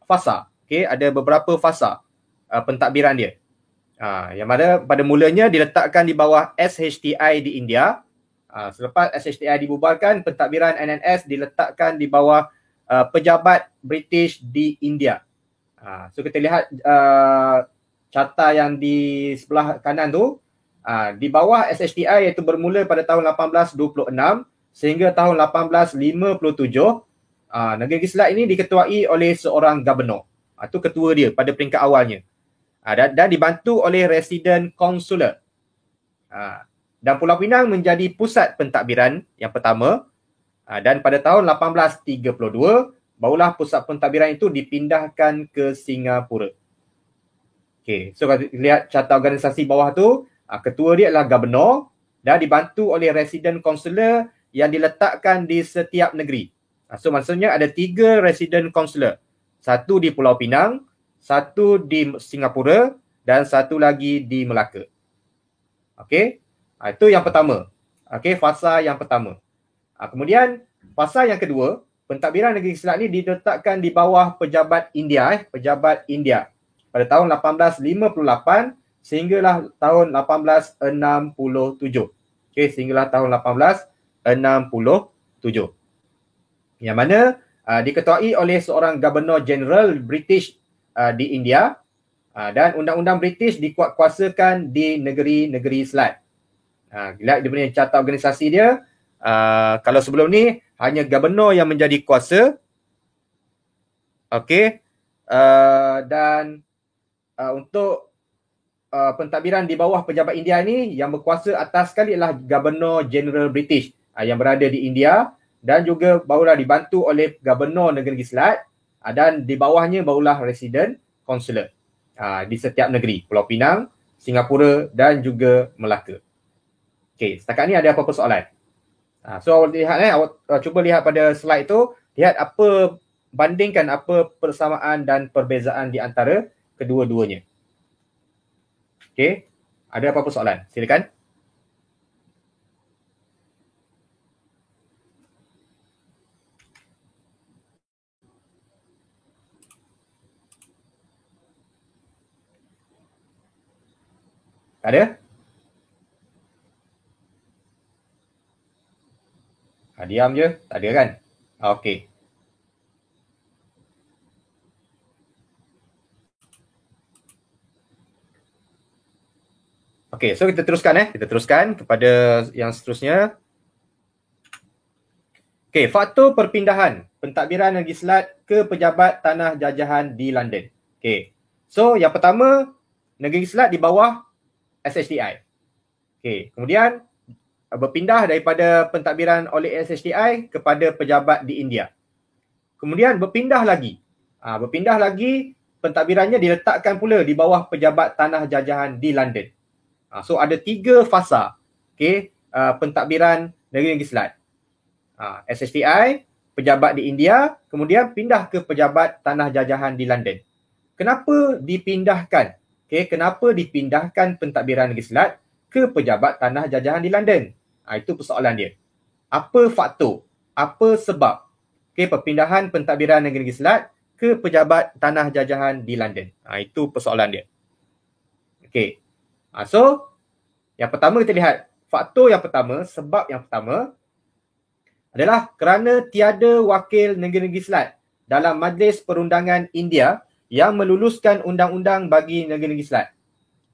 [SPEAKER 1] fasa. Okay, ada beberapa fasa pentadbiran dia. Yang mana pada mulanya diletakkan di bawah SHTI di India. Selepas SHTI dibubarkan, pentadbiran NNS diletakkan di bawah pejabat British di India. So kita lihat carta yang di sebelah kanan tu, di bawah SHTI iaitu bermula pada tahun 1826 sehingga tahun 1857, negeri Selat ini diketuai oleh seorang gubernur. Itu ketua dia pada peringkat awalnya. Dan dibantu oleh residen konsular. Dan Pulau Pinang menjadi pusat pentadbiran yang pertama. Dan pada tahun 1832, barulah pusat pentadbiran itu dipindahkan ke Singapura. Okay, so kalau lihat carta organisasi bawah tu, ketua dia adalah gubernur dan dibantu oleh residen konsular yang diletakkan di setiap negeri. So maksudnya ada 3 residen konsular. Satu di Pulau Pinang, satu di Singapura dan satu lagi di Melaka. Okay, itu yang pertama. Okay, fasa yang pertama. Kemudian fasa yang kedua, pentadbiran negeri Selat ni diletakkan di bawah pejabat India. Pejabat India. Pada tahun 1858 sehinggalah tahun 1867. Okey, sehinggalah tahun 1867. Yang mana diketuai oleh seorang Gubernur Jeneral British di India, dan undang-undang British dikuatkuasakan di negeri-negeri Selat. Lihat dia punya carta organisasi dia. Kalau sebelum ni hanya gubernur yang menjadi kuasa. Okey. Dan untuk pentadbiran di bawah pejabat India ni, yang berkuasa atas sekali adalah Gubernur Jeneral British yang berada di India, dan juga barulah dibantu oleh Gubernur Negeri Selat, dan di bawahnya barulah residen konsular di setiap negeri, Pulau Pinang, Singapura dan juga Melaka. Okey, setakat ni ada apa-apa soalan? So awak lihat awak cuba lihat pada slide tu, lihat bandingkan apa persamaan dan perbezaan di antara kedua-duanya. Okey, ada apa-apa soalan? Silakan. Ada? Diam je, tak ada kan? Okey. Okey, so kita teruskan Kita teruskan kepada yang seterusnya. Okey, faktor perpindahan pentadbiran Negeri Selat ke pejabat tanah jajahan di London. Okey. So, yang pertama, Negeri Selat di bawah SHDI. Okey, kemudian berpindah daripada pentadbiran oleh SHDI kepada pejabat di India. Kemudian berpindah lagi. Berpindah lagi, pentadbirannya diletakkan pula di bawah pejabat tanah jajahan di London. So ada 3 fasa, okey, pentadbiran Negeri Selat. SHDI, pejabat di India, kemudian pindah ke pejabat tanah jajahan di London. Kenapa dipindahkan? Okey, kenapa dipindahkan pentadbiran Negeri Selat ke pejabat tanah jajahan di London? Itu persoalan dia. Apa faktor? Apa sebab? Okey, perpindahan pentadbiran Negeri Selat ke pejabat tanah jajahan di London. Itu persoalan dia. Okey. So, yang pertama kita lihat faktor yang pertama, sebab yang pertama adalah kerana tiada wakil negeri-negeri Selat dalam Majlis Perundangan India yang meluluskan undang-undang bagi negeri-negeri Selat.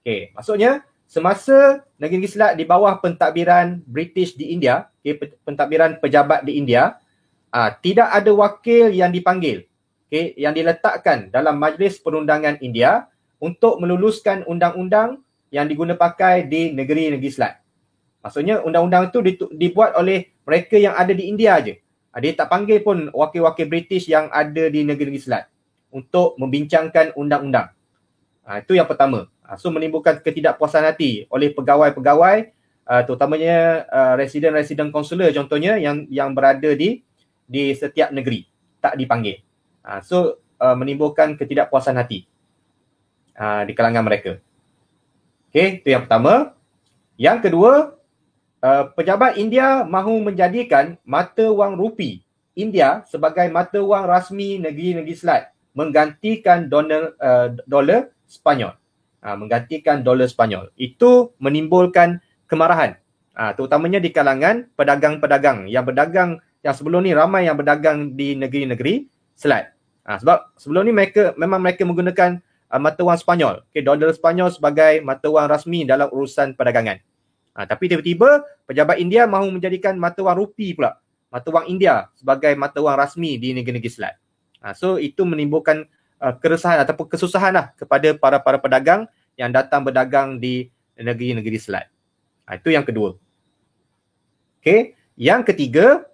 [SPEAKER 1] Okey, maksudnya semasa negeri Selat di bawah pentadbiran British di India, pentadbiran pejabat di India, tidak ada wakil yang dipanggil, yang diletakkan dalam Majlis Perundangan India untuk meluluskan undang-undang yang diguna pakai di negeri-negeri Selat. Maksudnya undang-undang itu dibuat oleh mereka yang ada di India aja. Dia tak panggil pun wakil-wakil British yang ada di negeri-negeri Selat untuk membincangkan undang-undang. Itu yang pertama. So menimbulkan ketidakpuasan hati oleh pegawai-pegawai, terutamanya residen-residen konsular contohnya yang berada di setiap negeri, tak dipanggil. So menimbulkan ketidakpuasan hati di kalangan mereka. Okey, itu yang pertama. Yang kedua, pejabat India mahu menjadikan mata wang rupi India sebagai mata wang rasmi negeri-negeri Selat, menggantikan dolar Sepanyol. Menggantikan dolar Sepanyol. Itu menimbulkan kemarahan, terutamanya di kalangan pedagang-pedagang yang berdagang, yang sebelum ni ramai yang berdagang di negeri-negeri Selat. Sebab sebelum ni mereka menggunakan mata wang Sepanyol, dolar Sepanyol sebagai mata wang rasmi dalam urusan perdagangan. Tapi tiba-tiba pejabat India mahu menjadikan mata wang rupi pula, mata wang India sebagai mata wang rasmi di negeri-negeri Selat. So itu menimbulkan keresahan ataupun kesusahan lah kepada para pedagang yang datang berdagang di negeri-negeri Selat. Itu yang kedua. Okey, yang ketiga,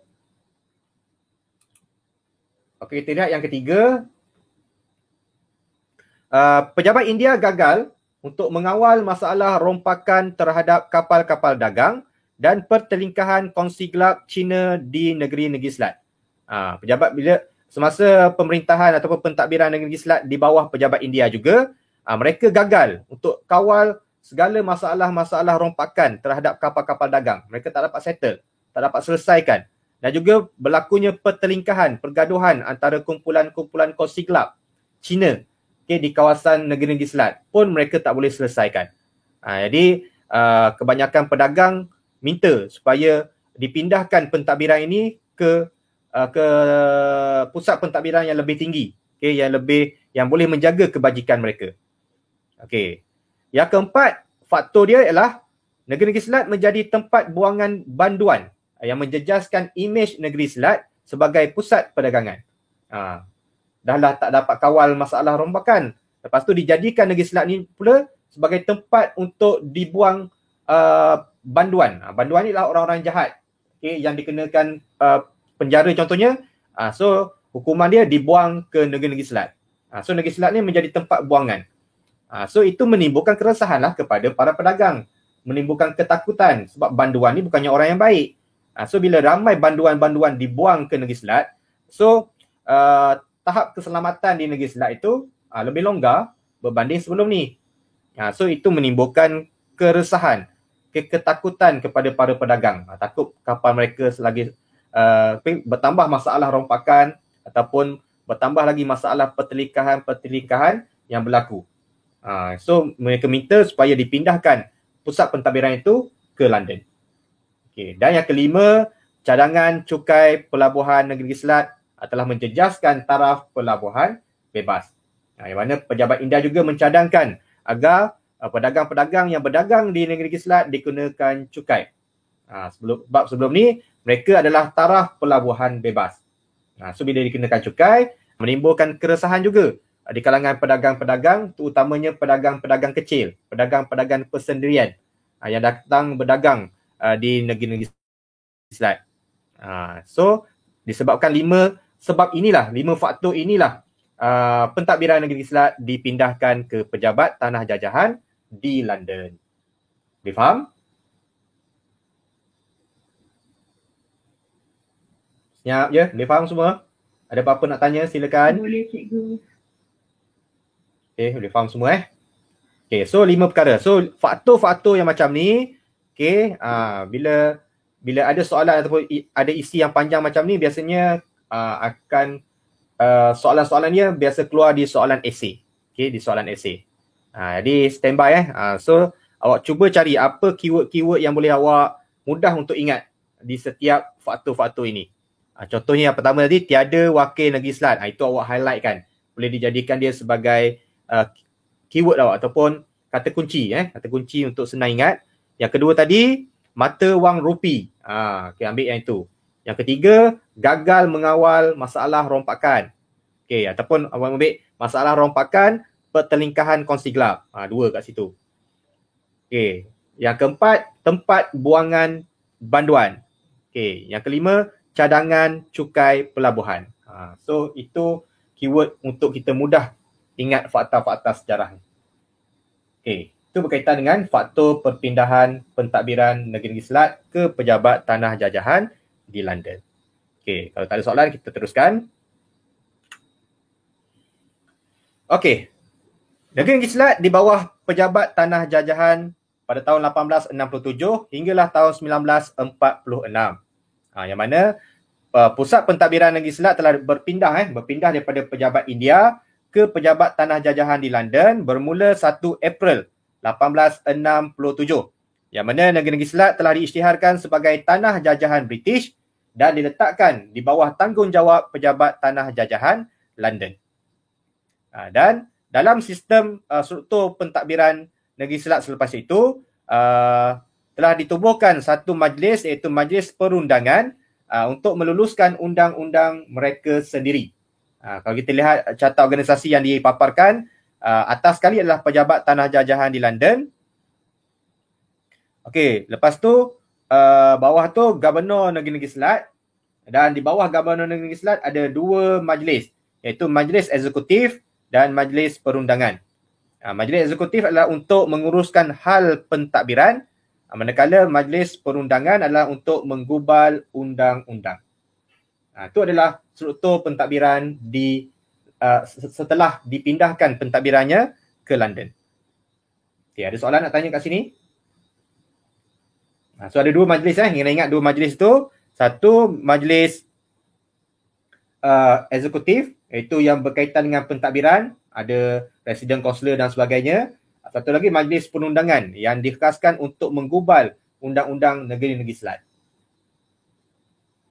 [SPEAKER 1] kita lihat yang ketiga, pejabat India gagal untuk mengawal masalah rompakan terhadap kapal-kapal dagang dan pertelingkahan kongsi gelap China di negeri-negeri Selat. Pejabat bila semasa pemerintahan ataupun pentadbiran negeri Selat di bawah pejabat India juga, mereka gagal untuk kawal segala masalah-masalah rompakan terhadap kapal-kapal dagang. Mereka tak dapat settle, tak dapat selesaikan. Dan juga berlakunya pertelingkahan, pergaduhan antara kumpulan-kumpulan kongsi gelap China di kawasan negeri-negeri Selat pun mereka tak boleh selesaikan. Jadi kebanyakan pedagang minta supaya dipindahkan pentadbiran ini ke pusat pentadbiran yang lebih tinggi, yang boleh menjaga kebajikan mereka. Yang keempat, faktor dia ialah negeri-negeri Selat menjadi tempat buangan banduan yang menjejaskan imej negeri Selat sebagai pusat perdagangan. Dah tak dapat kawal masalah rompakan. Lepas tu dijadikan negeri Selat ni pula sebagai tempat untuk dibuang banduan. Banduan ni lah orang-orang jahat, yang dikenakan penjara contohnya. So hukuman dia dibuang ke negeri-negeri Selat. So negeri Selat ni menjadi tempat buangan. So itu menimbulkan keresahan lah kepada para pedagang. Menimbulkan ketakutan sebab banduan ni bukannya orang yang baik. So bila ramai banduan-banduan dibuang ke negeri Selat, so tahap keselamatan di negeri Selat itu lebih longgar berbanding sebelum ni. So itu menimbulkan keresahan, ketakutan kepada para pedagang. Takut kapal mereka selagi bertambah masalah rompakan ataupun bertambah lagi masalah pertelingkahan yang berlaku. So mereka minta supaya dipindahkan pusat pentadbiran itu ke London. Dan yang kelima, cadangan cukai pelabuhan negeri Selat telah menjejaskan taraf pelabuhan bebas. Yang mana pejabat India juga mencadangkan agar pedagang-pedagang yang berdagang di negeri Selat dikenakan cukai. Sebelum ni mereka adalah taraf pelabuhan bebas. So bila dikenakan cukai, menimbulkan keresahan juga di kalangan pedagang-pedagang, terutamanya pedagang-pedagang kecil, pedagang-pedagang persendirian yang datang berdagang di negeri-negeri Selat. So disebabkan 5 faktor inilah pentadbiran negeri Selat dipindahkan ke pejabat tanah jajahan di London. Boleh faham? Senyap je, boleh faham semua? Ada apa-apa nak tanya silakan.
[SPEAKER 2] Boleh cikgu.
[SPEAKER 1] Okay, boleh faham semua Okay, so 5 perkara. So faktor-faktor yang macam ni, okay, bila ada soalan ataupun ada isi yang panjang macam ni, biasanya akan soalan-soalannya biasa keluar di soalan esei. Okay, di soalan esei. Jadi standby So awak cuba cari apa keyword-keyword yang boleh awak mudah untuk ingat di setiap faktor-faktor ini. Contohnya yang pertama tadi, tiada wakil negeri Selat. Itu awak highlight kan. Boleh dijadikan dia sebagai keyword awak ataupun kata kunci. Kata kunci untuk senang ingat. Yang kedua tadi, mata wang rupi. Okay, ambil yang itu. Yang ketiga, gagal mengawal masalah rompakan. Okay, ataupun awak ambil masalah rompakan pertelingkahan kongsi gelap. 2 kat situ. Okay. Yang keempat, tempat buangan banduan. Okay. Yang kelima, cadangan cukai pelabuhan. So itu keyword untuk kita mudah ingat fakta-fakta sejarah. Okay. Itu berkaitan dengan faktor perpindahan pentadbiran negeri Selat ke pejabat tanah jajahan di London. Okay. Kalau tak ada soalan, kita teruskan. Okay. Negeri Selat di bawah pejabat tanah jajahan pada tahun 1867 hinggalah tahun 1946. Yang mana pusat pentadbiran negeri Selat telah berpindah daripada pejabat India ke pejabat tanah jajahan di London bermula 1 April 1867. Yang mana negeri Selat telah diisytiharkan sebagai tanah jajahan British dan diletakkan di bawah tanggungjawab pejabat tanah jajahan London. Dan dalam sistem struktur pentadbiran negeri Selat selepas itu telah ditubuhkan satu majlis, iaitu Majlis Perundangan untuk meluluskan undang-undang mereka sendiri. Kalau kita lihat carta organisasi yang dipaparkan, atas sekali adalah pejabat tanah jajahan di London. Okey, lepas tu bawah tu Gubernur Negeri Selat, dan di bawah Gubernur Negeri Selat ada 2 majlis, iaitu Majlis Eksekutif dan Majlis Perundangan. Majlis Eksekutif adalah untuk menguruskan hal pentadbiran, manakala Majlis Perundangan adalah untuk menggubal undang-undang. Itu adalah struktur pentadbiran setelah dipindahkan pentadbirannya ke London. Okay, ada soalan nak tanya kat sini? So ada 2 majlis ingat 2 majlis tu. Satu majlis eksekutif, iaitu yang berkaitan dengan pentadbiran, ada presiden, kaunselor dan sebagainya. Satu lagi majlis perundangan yang dikhaskan untuk menggubal undang-undang negeri-negeri Selat.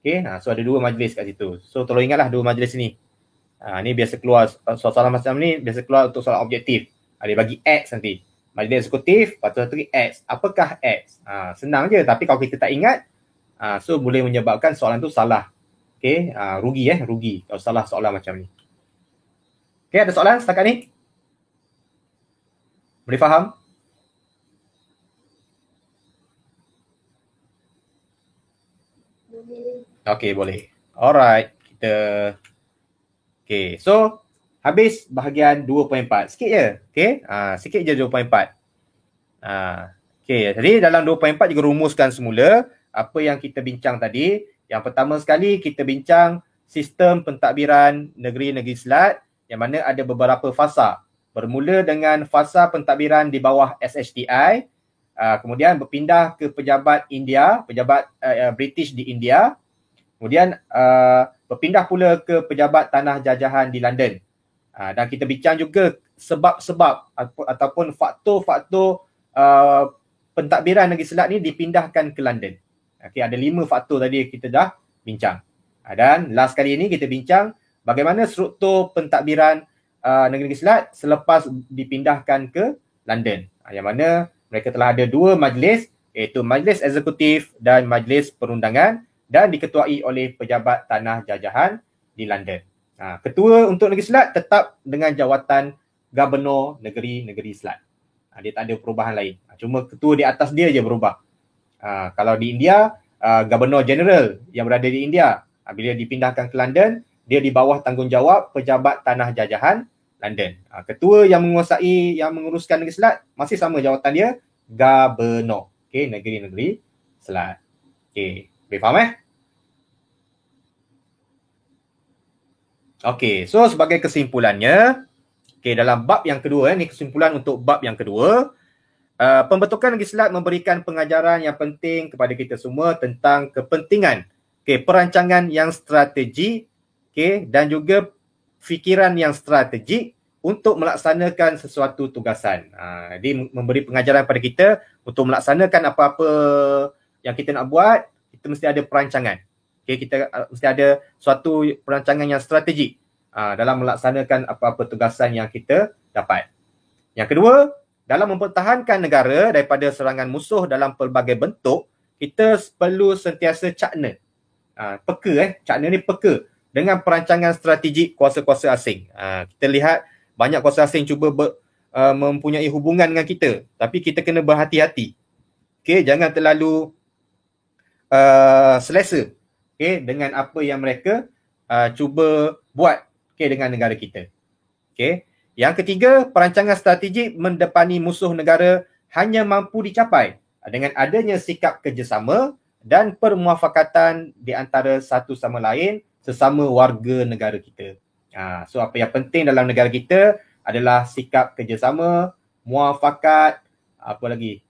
[SPEAKER 1] Okay, so ada 2 majlis kat situ. So tolong ingatlah 2 majlis ni. Ni biasa keluar soalan macam ni, biasa keluar untuk soalan objektif. Dia bagi X nanti. Majlis eksekutif, lepas tu satu lagi X. Apakah X? Senang je, tapi kalau kita tak ingat, so boleh menyebabkan soalan tu salah. Okay, rugi kalau salah soalan macam ni. Okay, ada soalan setakat ni? Boleh faham? Okay, boleh. Alright, okay, so habis bahagian 2.4. Sikit je. Okay, sikit je 2.4. Okay, jadi dalam 2.4 juga rumuskan semula apa yang kita bincang tadi. Yang pertama sekali kita bincang sistem pentadbiran negeri-negeri Selat yang mana ada beberapa fasa. Bermula dengan fasa pentadbiran di bawah SHTI, kemudian berpindah ke pejabat India, pejabat British di India, kemudian berpindah pula ke pejabat tanah jajahan di London. Dan kita bincang juga sebab-sebab ataupun faktor-faktor pentadbiran negeri Selat ni dipindahkan ke London. Okay, ada 5 faktor tadi kita dah bincang. Dan last kali ini kita bincang bagaimana struktur pentadbiran negeri Selat selepas dipindahkan ke London. Yang mana mereka telah ada 2 majlis, iaitu Majlis Eksekutif dan Majlis Perundangan, dan diketuai oleh pejabat tanah jajahan di London. Ketua untuk Negeri Selat tetap dengan jawatan Gubernur Negeri Selat. Dia tak ada perubahan lain. Cuma ketua di atas dia je berubah. Kalau di India, Gubernur General yang berada di India, bila dipindahkan ke London, dia di bawah tanggungjawab pejabat tanah jajahan London. Ketua yang menguasai, yang menguruskan Negeri Selat, masih sama jawatan dia, Gubernur. Okay, Negeri Selat. Okay, boleh faham Okay, so sebagai kesimpulannya, okay, dalam bab yang kedua, ni kesimpulan untuk bab yang kedua, pembentukan Negeri Selat memberikan pengajaran yang penting kepada kita semua tentang kepentingan perancangan yang strategi dan juga fikiran yang strategik untuk melaksanakan sesuatu tugasan. Dia memberi pengajaran kepada kita untuk melaksanakan apa-apa yang kita nak buat, kita mesti ada perancangan. Kita mesti ada suatu perancangan yang strategik dalam melaksanakan apa-apa tugasan yang kita dapat. Yang kedua, dalam mempertahankan negara daripada serangan musuh dalam pelbagai bentuk, kita perlu sentiasa cakna. Cakna ni peka dengan perancangan strategik kuasa-kuasa asing. Kita lihat banyak kuasa asing cuba mempunyai hubungan dengan kita, tapi kita kena berhati-hati. Jangan terlalu selesa dengan apa yang mereka cuba buat dengan negara kita. Yang ketiga, perancangan strategik mendepani musuh negara hanya mampu dicapai dengan adanya sikap kerjasama dan permuafakatan di antara satu sama lain sesama warga negara kita. So apa yang penting dalam negara kita adalah sikap kerjasama, muafakat, apa lagi,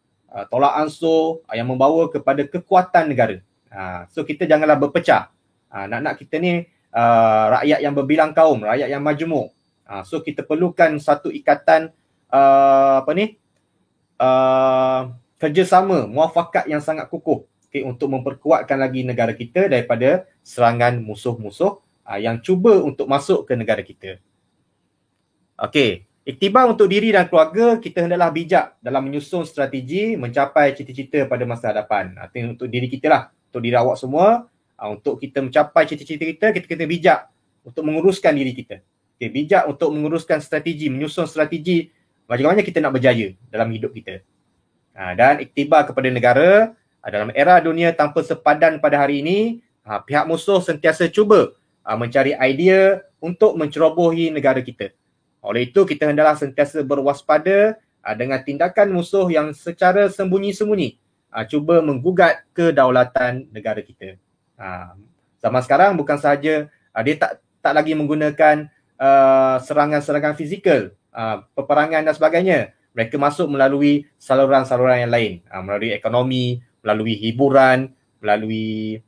[SPEAKER 1] tolak ansur yang membawa kepada kekuatan negara. So kita janganlah berpecah. Nak-nak kita ni rakyat yang berbilang kaum, rakyat yang majmuk. So kita perlukan satu ikatan kerjasama, muafakat yang sangat kukuh untuk memperkuatkan lagi negara kita daripada serangan musuh-musuh yang cuba untuk masuk ke negara kita. Iktibar untuk diri dan keluarga, kita hendaklah bijak dalam menyusun strategi mencapai cita-cita pada masa hadapan. Untuk diri kita lah, untuk diri awak semua, untuk kita mencapai cita-cita kita, kita kena bijak untuk menguruskan diri kita. Bijak untuk menguruskan strategi, menyusun strategi macam mana kita nak berjaya dalam hidup kita. Dan iktibar kepada negara, dalam era dunia tanpa sepadan pada hari ini, pihak musuh sentiasa cuba mencari idea untuk mencerobohi negara kita. Oleh itu, kita hendaklah sentiasa berwaspada dengan tindakan musuh yang secara sembunyi-sembunyi cuba menggugat kedaulatan negara kita. Zaman sekarang bukan sahaja dia tak lagi menggunakan serangan-serangan fizikal, peperangan dan sebagainya. Mereka masuk melalui saluran-saluran yang lain, melalui ekonomi, melalui hiburan, melalui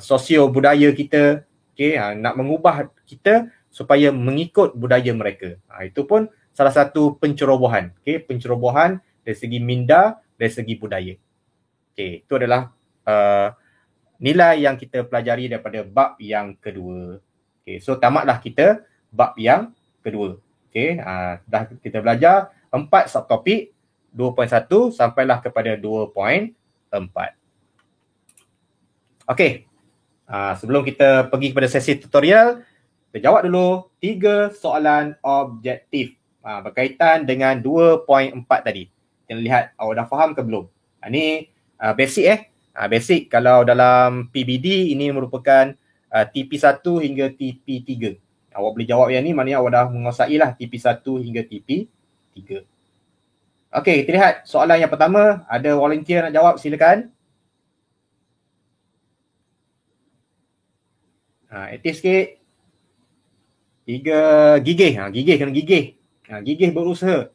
[SPEAKER 1] sosio budaya kita. Nak mengubah kita supaya mengikut budaya mereka. Itu pun salah satu pencerobohan. Pencerobohan dari segi minda, dari segi budaya. Itu adalah nilai yang kita pelajari daripada bab yang kedua. So tamatlah kita bab yang kedua. Dah kita belajar 4 subtopik, 2.1 sampailah kepada 2.4. Sebelum kita pergi kepada sesi tutorial, kita jawab dulu 3 soalan objektif berkaitan dengan 2.4 tadi. Kita lihat awak dah faham ke belum? Ini basic basic. Kalau dalam PBD ini merupakan TP1 hingga TP3. Awak boleh jawab yang ni, maknanya awak dah menguasai lah TP1 hingga TP3. Kita lihat soalan yang pertama. Ada volunteer nak jawab, silakan. Aktif sikit. 3, gigih. Gigih kena gigih. Gigih berusaha.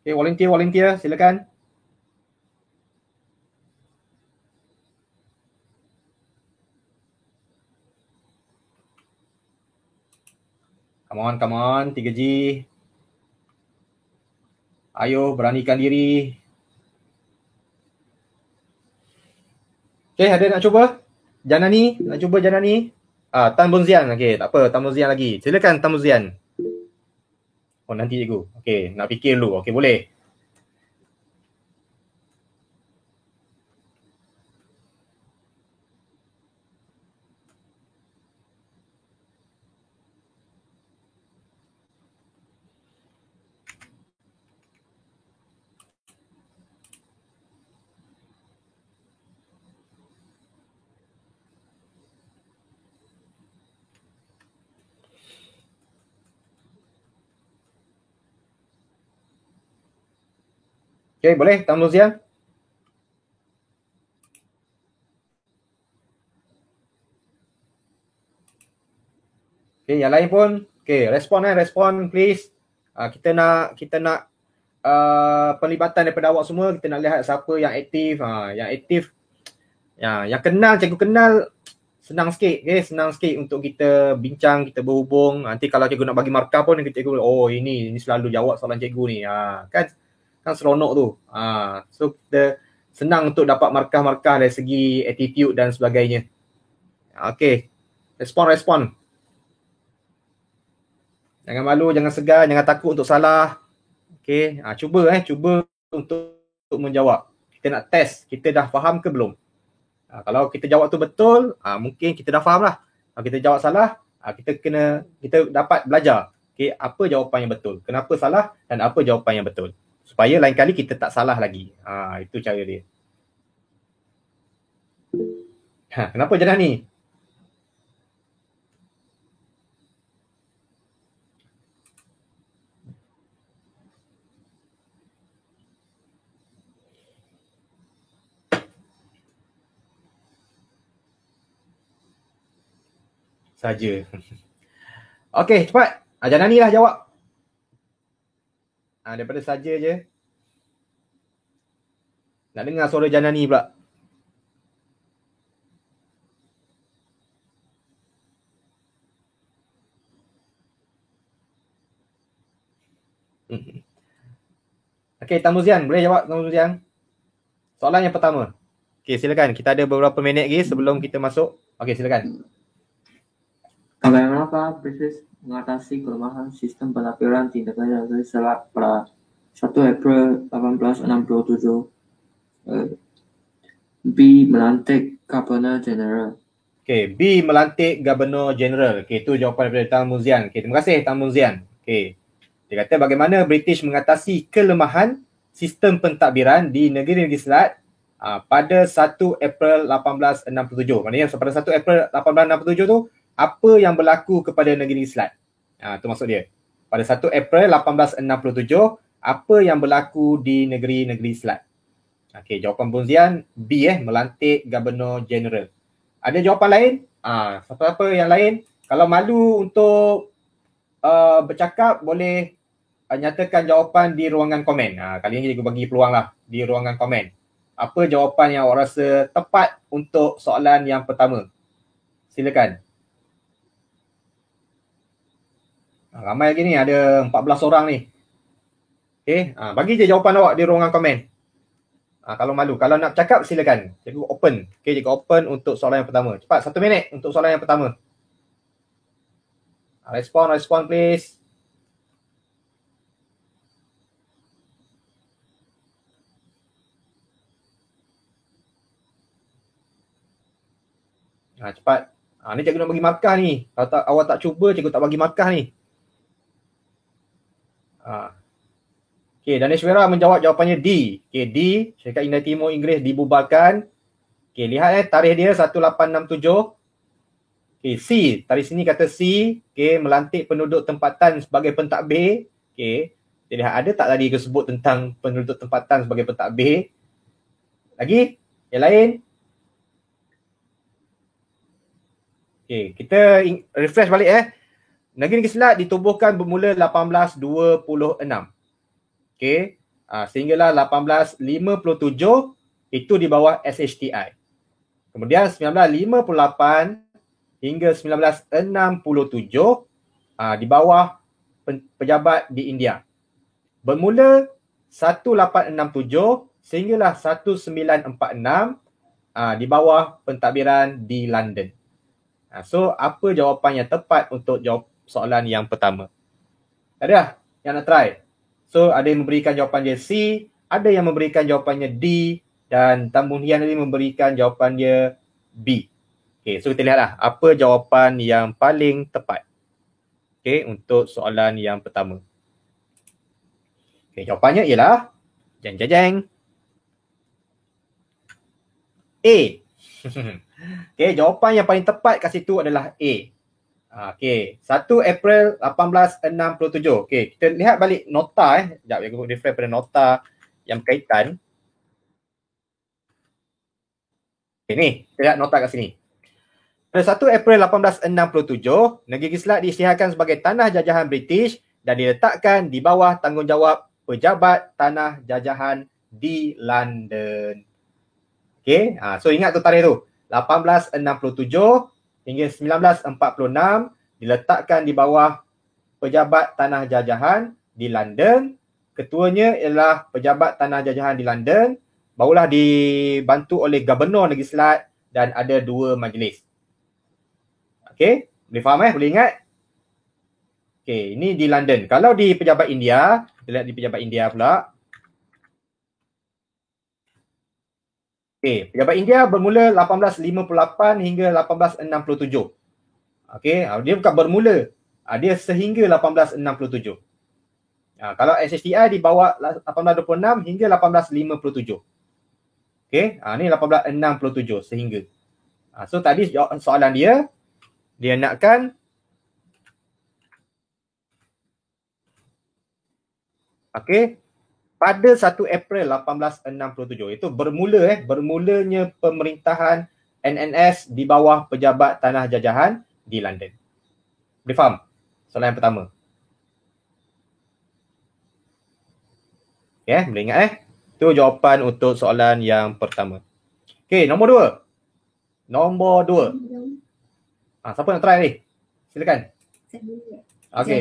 [SPEAKER 1] Volunteer, silakan. Come on, 3G. Ayo, beranikan diri. Ada nak cuba? Janani, nak cuba Janani? Tan Bonzian, tak apa, Tan Bonzian lagi. Silakan Tan Bonzian. Nanti cikgu. Nak fikir dulu. Boleh. Okay, boleh Tan Muzian? Okay, yang lain pun. Okay, respon please. Kita nak pelibatan daripada awak semua. Kita nak lihat siapa yang aktif. Yang aktif, yang kenal, cikgu kenal, senang sikit. Okay, senang sikit untuk kita bincang, kita berhubung. Nanti kalau cikgu nak bagi markah pun, cikgu, oh ini selalu jawab soalan cikgu ni. Kan seronok tu. So kita senang untuk dapat markah-markah dari segi attitude dan sebagainya. Okay, respon. Jangan malu, jangan segan, jangan takut untuk salah. Okay, cuba untuk menjawab. Kita nak test, kita dah faham ke belum? Kalau kita jawab tu betul, mungkin kita dah faham lah. Kalau kita jawab salah, kita dapat belajar. Okay, apa jawapan yang betul, kenapa salah dan apa jawapan yang betul. Supaya lain kali kita tak salah lagi. Itu cara dia. Kenapa Janah ni? Saja. Okey, cepat. Janani lah jawab. Daripada saja je. Nak dengar suara Janani pula. Okey, Tan Muzian, boleh jawab Tan Muzian? Soalan yang pertama. Okey, silakan. Kita ada beberapa minit lagi sebelum kita masuk. Okey, silakan.
[SPEAKER 3] Bagaimanakah British mengatasi kelemahan sistem pelaporan tindak lanjut selat pada 1 April 1867? B. Melantik Governor General.
[SPEAKER 1] Okey, B. Melantik Governor General. Okey, itu jawapan daripada Tan Muzian. Okey, terima kasih Tan Muzian. Okey. Dia kata bagaimana British mengatasi kelemahan sistem pentadbiran di negeri-negeri Selat pada 1 April 1867. Maknanya pada 1 April 1867 tu, apa yang berlaku kepada negeri Selat? Itu maksud dia. Pada 1 April 1867, apa yang berlaku di negeri-negeri Selat? Okey, jawapan Bunzian B melantik Governor General. Ada jawapan lain? Siapa-siapa yang lain? Kalau malu untuk bercakap, boleh nyatakan jawapan di ruangan komen. Kali ini cikgu bagi peluang lah di ruangan komen. Apa jawapan yang awak rasa tepat untuk soalan yang pertama? Silakan. Ramai lagi ni, ada 14 orang ni. Okay, bagi je jawapan awak di ruangan komen. Kalau malu, kalau nak cakap silakan. Cikgu open. Okay, cikgu open untuk soalan yang pertama. Cepat, 1 minit untuk soalan yang pertama. Respon please. Cepat. Ni cikgu nak bagi markah ni. Kalau awak tak cuba, cikgu tak bagi markah ni. Okay, Daneshwara menjawab jawapannya D. Okay, D, Syarikat India Timur Inggeris dibubarkan. Okay, lihat tarikh dia 1867. Okay, C, tarikh sini kata C. Okay, melantik penduduk tempatan sebagai pentadbir. Okay, jadi ada tak tadi aku sebut tentang penduduk tempatan sebagai pentadbir? Lagi? Yang lain? Okay, kita refresh balik Negeri Selat ditubuhkan bermula 1826. Okay, sehinggalah 1857 itu di bawah SHTI. Kemudian 1958 hingga 1967 di bawah pejabat di India. Bermula 1867 sehinggalah 1946 di bawah pentadbiran di London. So, apa jawapan yang tepat untuk jawab soalan yang pertama? Ada yang nak try? So, ada yang memberikan jawapannya C, ada yang memberikan jawapannya D, dan Tan Munian tadi memberikan jawapannya B. Okay, so kita lihatlah apa jawapan yang paling tepat. Okay, untuk soalan yang pertama. Okay, jawapannya ialah jeng. A. Okay, jawapan yang paling tepat kat situ adalah A. Okay, 1 April 1867. Okay, kita lihat balik nota Sekejap, aku refer pada nota yang berkaitan. Okay, ni, kita lihat nota kat sini. Pada 1 April 1867, Negeri Selat diisytiharkan sebagai tanah jajahan British dan diletakkan di bawah tanggungjawab pejabat tanah jajahan di London. Okay, so ingat tu tarikh tu. 1867 hingga 1946 diletakkan di bawah pejabat tanah jajahan di London. Ketuanya ialah pejabat tanah jajahan di London. Barulah dibantu oleh Gubernur Negeri Selat dan ada 2 majlis. Okey, boleh faham boleh ingat? Okey, ini di London. Kalau di pejabat India, kita lihat di pejabat India pula. Okey, pejabat India bermula 1858 hingga 1867. Okey, dia bukan bermula. Dia sehingga 1867. Kalau SHTI di bawah 1826 hingga 1857. Okey, ni 1867 sehingga. So tadi soalan dia nakkan pada 1 April 1867 itu bermulanya pemerintahan NNS di bawah pejabat tanah jajahan di London. Boleh faham? Soalan yang pertama. Boleh ingat Itu jawapan untuk soalan yang pertama. Okey, nombor 2. Siapa nak try ni? Silakan. Okey.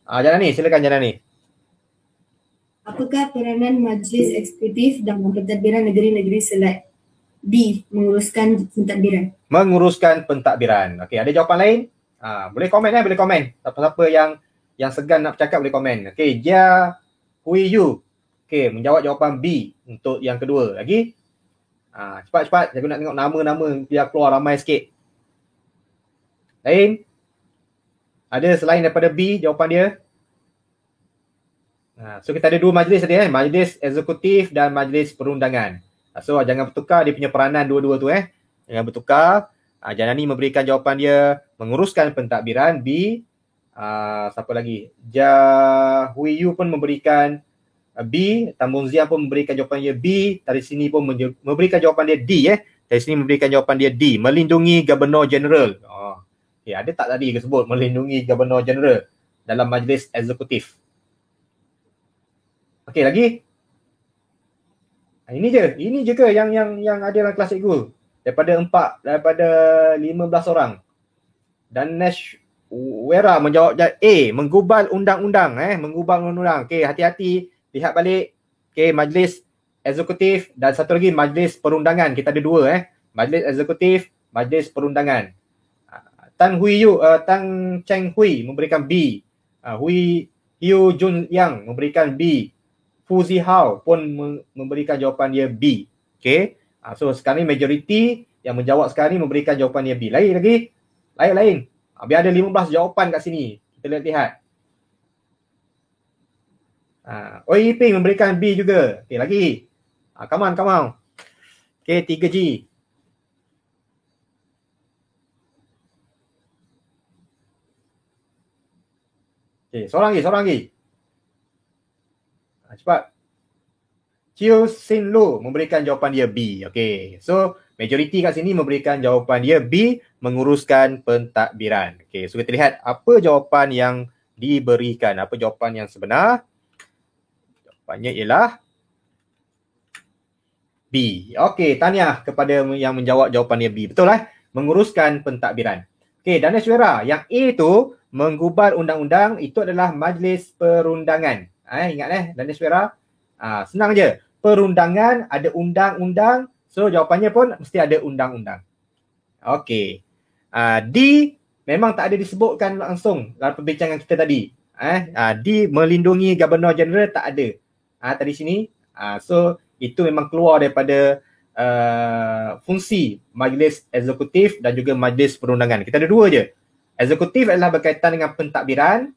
[SPEAKER 1] Janani, silakan Janani.
[SPEAKER 6] Apakah peranan Majlis Eksekutif dalam pentadbiran negeri-negeri Selat? B. Menguruskan pentadbiran.
[SPEAKER 1] Menguruskan pentadbiran. Okey, ada jawapan lain? Boleh komen boleh komen. Siapa-siapa yang segan nak bercakap boleh komen. Okey, Jia Hui Yu. Okey, menjawab jawapan B untuk yang kedua. Lagi? Cepat-cepat. Saya nak tengok nama-nama biar keluar ramai sikit. Lain? Ada selain daripada B jawapan dia? So kita ada 2 majlis tadi Majlis Eksekutif dan Majlis Perundangan. So jangan bertukar dia punya peranan dua-dua tu Jangan bertukar. Janani memberikan jawapan dia menguruskan pentadbiran B. Siapa lagi? Jia Hui Yu pun memberikan B. Tan Boon Zian pun memberikan jawapan dia B. Dari sini pun memberikan jawapan dia D Dari sini memberikan jawapan dia D. Melindungi Gubernur Jeneral. Ada tak tadi disebut melindungi Gubernur Jeneral dalam Majlis Eksekutif? Okey, lagi? Ini je ke yang ada dalam kelas cikgu? Daripada 15 orang. Dan Neshwera menjawab A, menggubal undang-undang menggubal undang-undang. Okey, hati-hati, lihat balik. Okey, Majlis Eksekutif dan satu lagi Majlis Perundangan. Kita ada 2 Majlis Eksekutif, Majlis Perundangan. Tan Cheng Hui memberikan B. Hui Hiu Jun Yang memberikan B. Fu Zihao pun memberikan jawapan dia B. Okey. So sekarang ni majoriti yang menjawab sekarang ni memberikan jawapan dia B. Lain lagi? Lain. Biar ada 15 jawapan kat sini. Kita lihat. Oi Yiping memberikan B juga. Okey, lagi. Come on. Okey, 3G. Okey, seorang lagi. Cepat. Chiu Sin Lu memberikan jawapan dia B. Okey. So, majoriti kat sini memberikan jawapan dia B, menguruskan pentadbiran. Okey, so kita lihat apa jawapan yang diberikan. Apa jawapan yang sebenar? Jawapannya ialah B. Okey, tahniah kepada yang menjawab jawapan dia B. Betul menguruskan pentadbiran. Okey, Daneshwara, yang A tu menggubal undang-undang, itu adalah Majlis Perundangan. Ingat Daneshwara? Senang je. Perundangan ada undang-undang. So jawapannya pun mesti ada undang-undang. Okey. D memang tak ada disebutkan langsung dalam perbincangan kita tadi. D melindungi Gubernur Jeneral tak ada. Tadi sini. So itu memang keluar daripada fungsi Majlis Eksekutif dan juga Majlis Perundangan. Kita ada 2 je. Eksekutif adalah berkaitan dengan pentadbiran.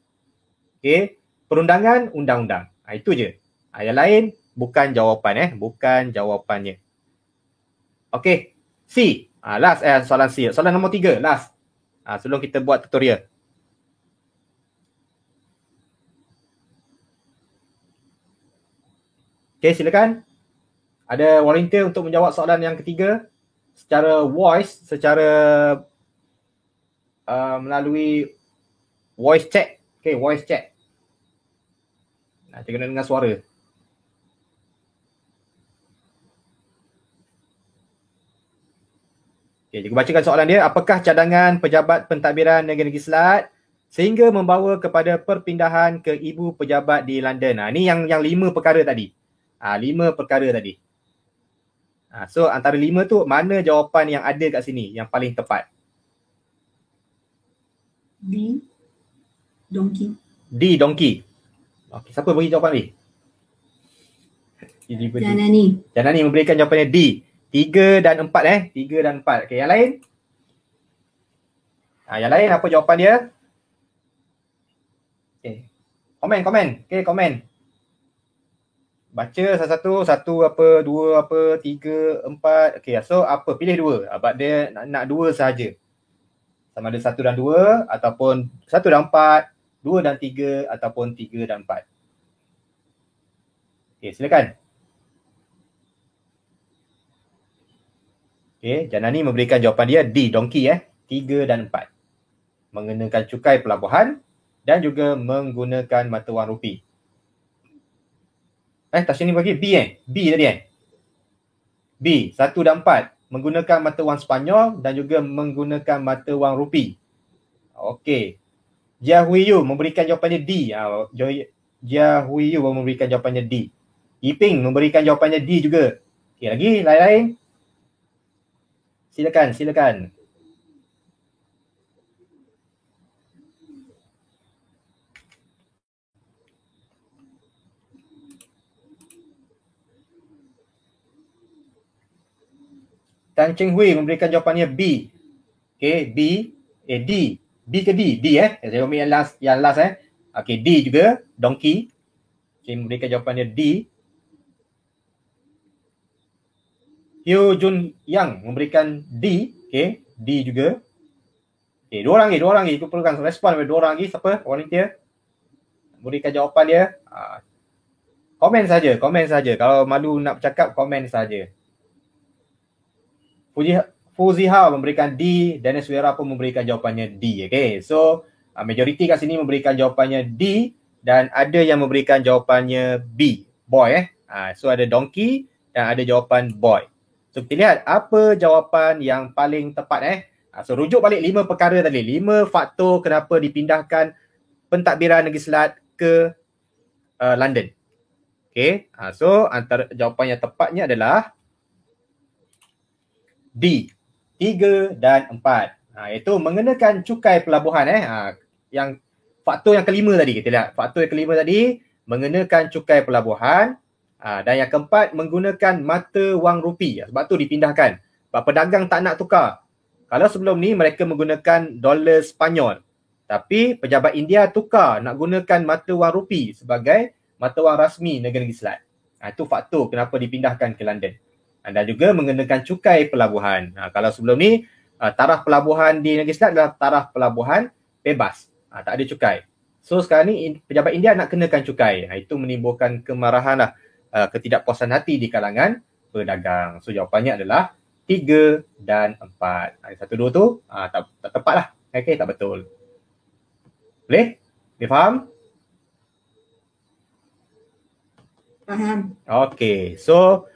[SPEAKER 1] Okey. Perundangan, undang-undang. Itu je. Yang lain bukan jawapan bukan jawapannya. Okey. C. Last soalan C. Soalan nombor 3 last. Sebelum kita buat tutorial. Okey, silakan. Ada volunteer untuk menjawab soalan yang ketiga secara voice, secara melalui voice chat. Okey, voice chat. Kita kena dengar suara. Okey, cikgu bacakan soalan dia. Apakah cadangan pejabat pentadbiran negeri-negeri Selat sehingga membawa kepada perpindahan ke ibu pejabat di London? Ini yang 5 perkara tadi. 5 perkara tadi. So antara 5 tu mana jawapan yang ada kat sini yang paling tepat?
[SPEAKER 6] D. Donkey.
[SPEAKER 1] D. Donkey. Okey, siapa bagi jawapan ni?
[SPEAKER 6] Janani.
[SPEAKER 1] Janani memberikan jawapannya D. 3 dan 4 3 dan 4. Okey, yang lain? Yang lain apa jawapan dia? Okey. Komen. Okey, komen. Baca satu-satu, 1 apa, 2 apa, 3, 4. Okey, so apa? Pilih 2. Sebab dia nak 2 sahaja. Sama ada 1 dan 2 ataupun 1 dan 4, 2 dan 3 ataupun 3 dan 4. Okey, silakan. Okey, Janani memberikan jawapan dia D, donkey 3 dan 4. Mengenakan cukai pelabuhan dan juga menggunakan mata wang rupi. Tasha ni bagi B B tadi B, 1 dan 4. Menggunakan mata wang Sepanyol dan juga menggunakan mata wang rupi. Okey. Jia Huiyu memberikan jawapannya D. Jia Huiyu memberikan jawapannya D. Yiping memberikan jawapannya D juga. Okey, lagi lain-lain? Silakan. Tan Cheng Hui memberikan jawapannya B. Okey, B. D. B ke D? D Saya ambil yang last Okey, D juga. Donkey. Okey, memberikan jawapannya D. Hyo Jun Yang memberikan D. Okey, D juga. Okey, dua orang lagi. Aku perlukan respon daripada 2 orang lagi. Siapa? Volunteer. Berikan jawapan dia. Komen saja. Kalau malu nak bercakap, komen saja. Fuziha memberikan D, Dennis Wera pun memberikan jawapannya D. Okay, so majoriti kat sini memberikan jawapannya D dan ada yang memberikan jawapannya B, boy. So ada donkey dan ada jawapan boy. So kita lihat apa jawapan yang paling tepat. So rujuk balik 5 perkara tadi, 5 faktor kenapa dipindahkan pentadbiran Negeri Selat ke London. Okay, so antara jawapan yang tepatnya adalah D, 3 dan 4. Iaitu mengenakan cukai pelabuhan. Yang faktor yang kelima tadi, kita lihat. Faktor yang kelima tadi, mengenakan cukai pelabuhan. Dan yang keempat, menggunakan mata wang rupi. Sebab tu dipindahkan. Sebab pedagang tak nak tukar. Kalau sebelum ni mereka menggunakan dolar Sepanyol. Tapi pejabat India tukar nak gunakan mata wang rupi sebagai mata wang rasmi negeri Selat. Itu faktor kenapa dipindahkan ke London. Dan juga mengenakan cukai pelabuhan. Kalau sebelum ni, taraf pelabuhan di Negeri Selat adalah taraf pelabuhan bebas. Tak ada cukai. So sekarang ni pejabat India nak kenakan cukai. Itu menimbulkan kemarahan ketidakpuasan hati di kalangan pedagang. So jawapannya adalah 3 dan 4. 1, 2 tu tak tepat lah. Okay, tak betul. Boleh? Boleh faham?
[SPEAKER 6] Faham.
[SPEAKER 1] Okay, so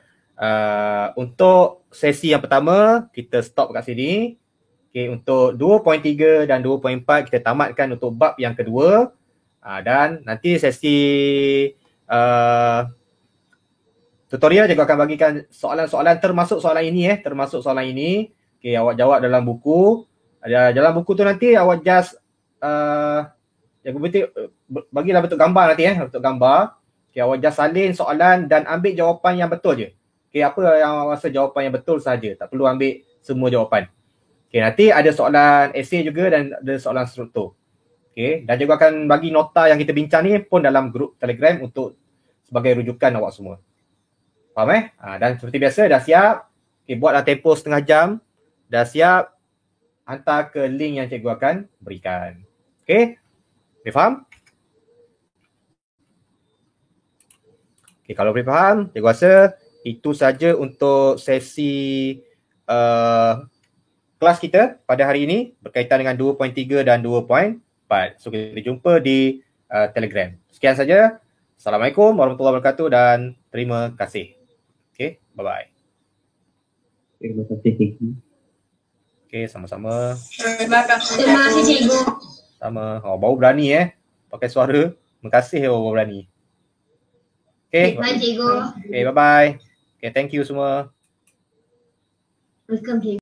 [SPEAKER 1] untuk sesi yang pertama, kita stop kat sini. Okay, untuk 2.3 dan 2.4 kita tamatkan untuk bab yang kedua. Dan nanti sesi tutorial juga akan bagikan soalan-soalan termasuk soalan ini. Okay, awak jawab dalam buku. Dalam buku tu nanti awak just bagilah bentuk gambar nanti bentuk gambar. Okay, awak just salin soalan dan ambil jawapan yang betul je. Okay, apa yang awak rasa jawapan yang betul saja. Tak perlu ambil semua jawapan. Okay, nanti ada soalan esei juga dan ada soalan struktur. Okay, dan juga akan bagi nota yang kita bincang ni pun dalam grup Telegram untuk sebagai rujukan awak semua. Faham Dan seperti biasa dah siap. Okay, buatlah tempoh setengah jam. Dah siap. Hantar ke link yang cikgu akan berikan. Okay, boleh faham? Okay, kalau boleh faham, cikgu rasa itu saja untuk sesi kelas kita pada hari ini berkaitan dengan 2.3 dan 2.4. So, kita jumpa di Telegram. Sekian saja. Assalamualaikum warahmatullahi wabarakatuh dan terima kasih. Okay, bye-bye.
[SPEAKER 3] Terima kasih, cikgu.
[SPEAKER 1] Okay, sama-sama.
[SPEAKER 4] Terima kasih cikgu.
[SPEAKER 1] Sama. Oh, baru berani pakai suara. Terima kasih baru berani. Okay.
[SPEAKER 4] Bye cikgu.
[SPEAKER 1] Okay, bye-bye. Okay, thank you semua.
[SPEAKER 4] Welcome cikgu.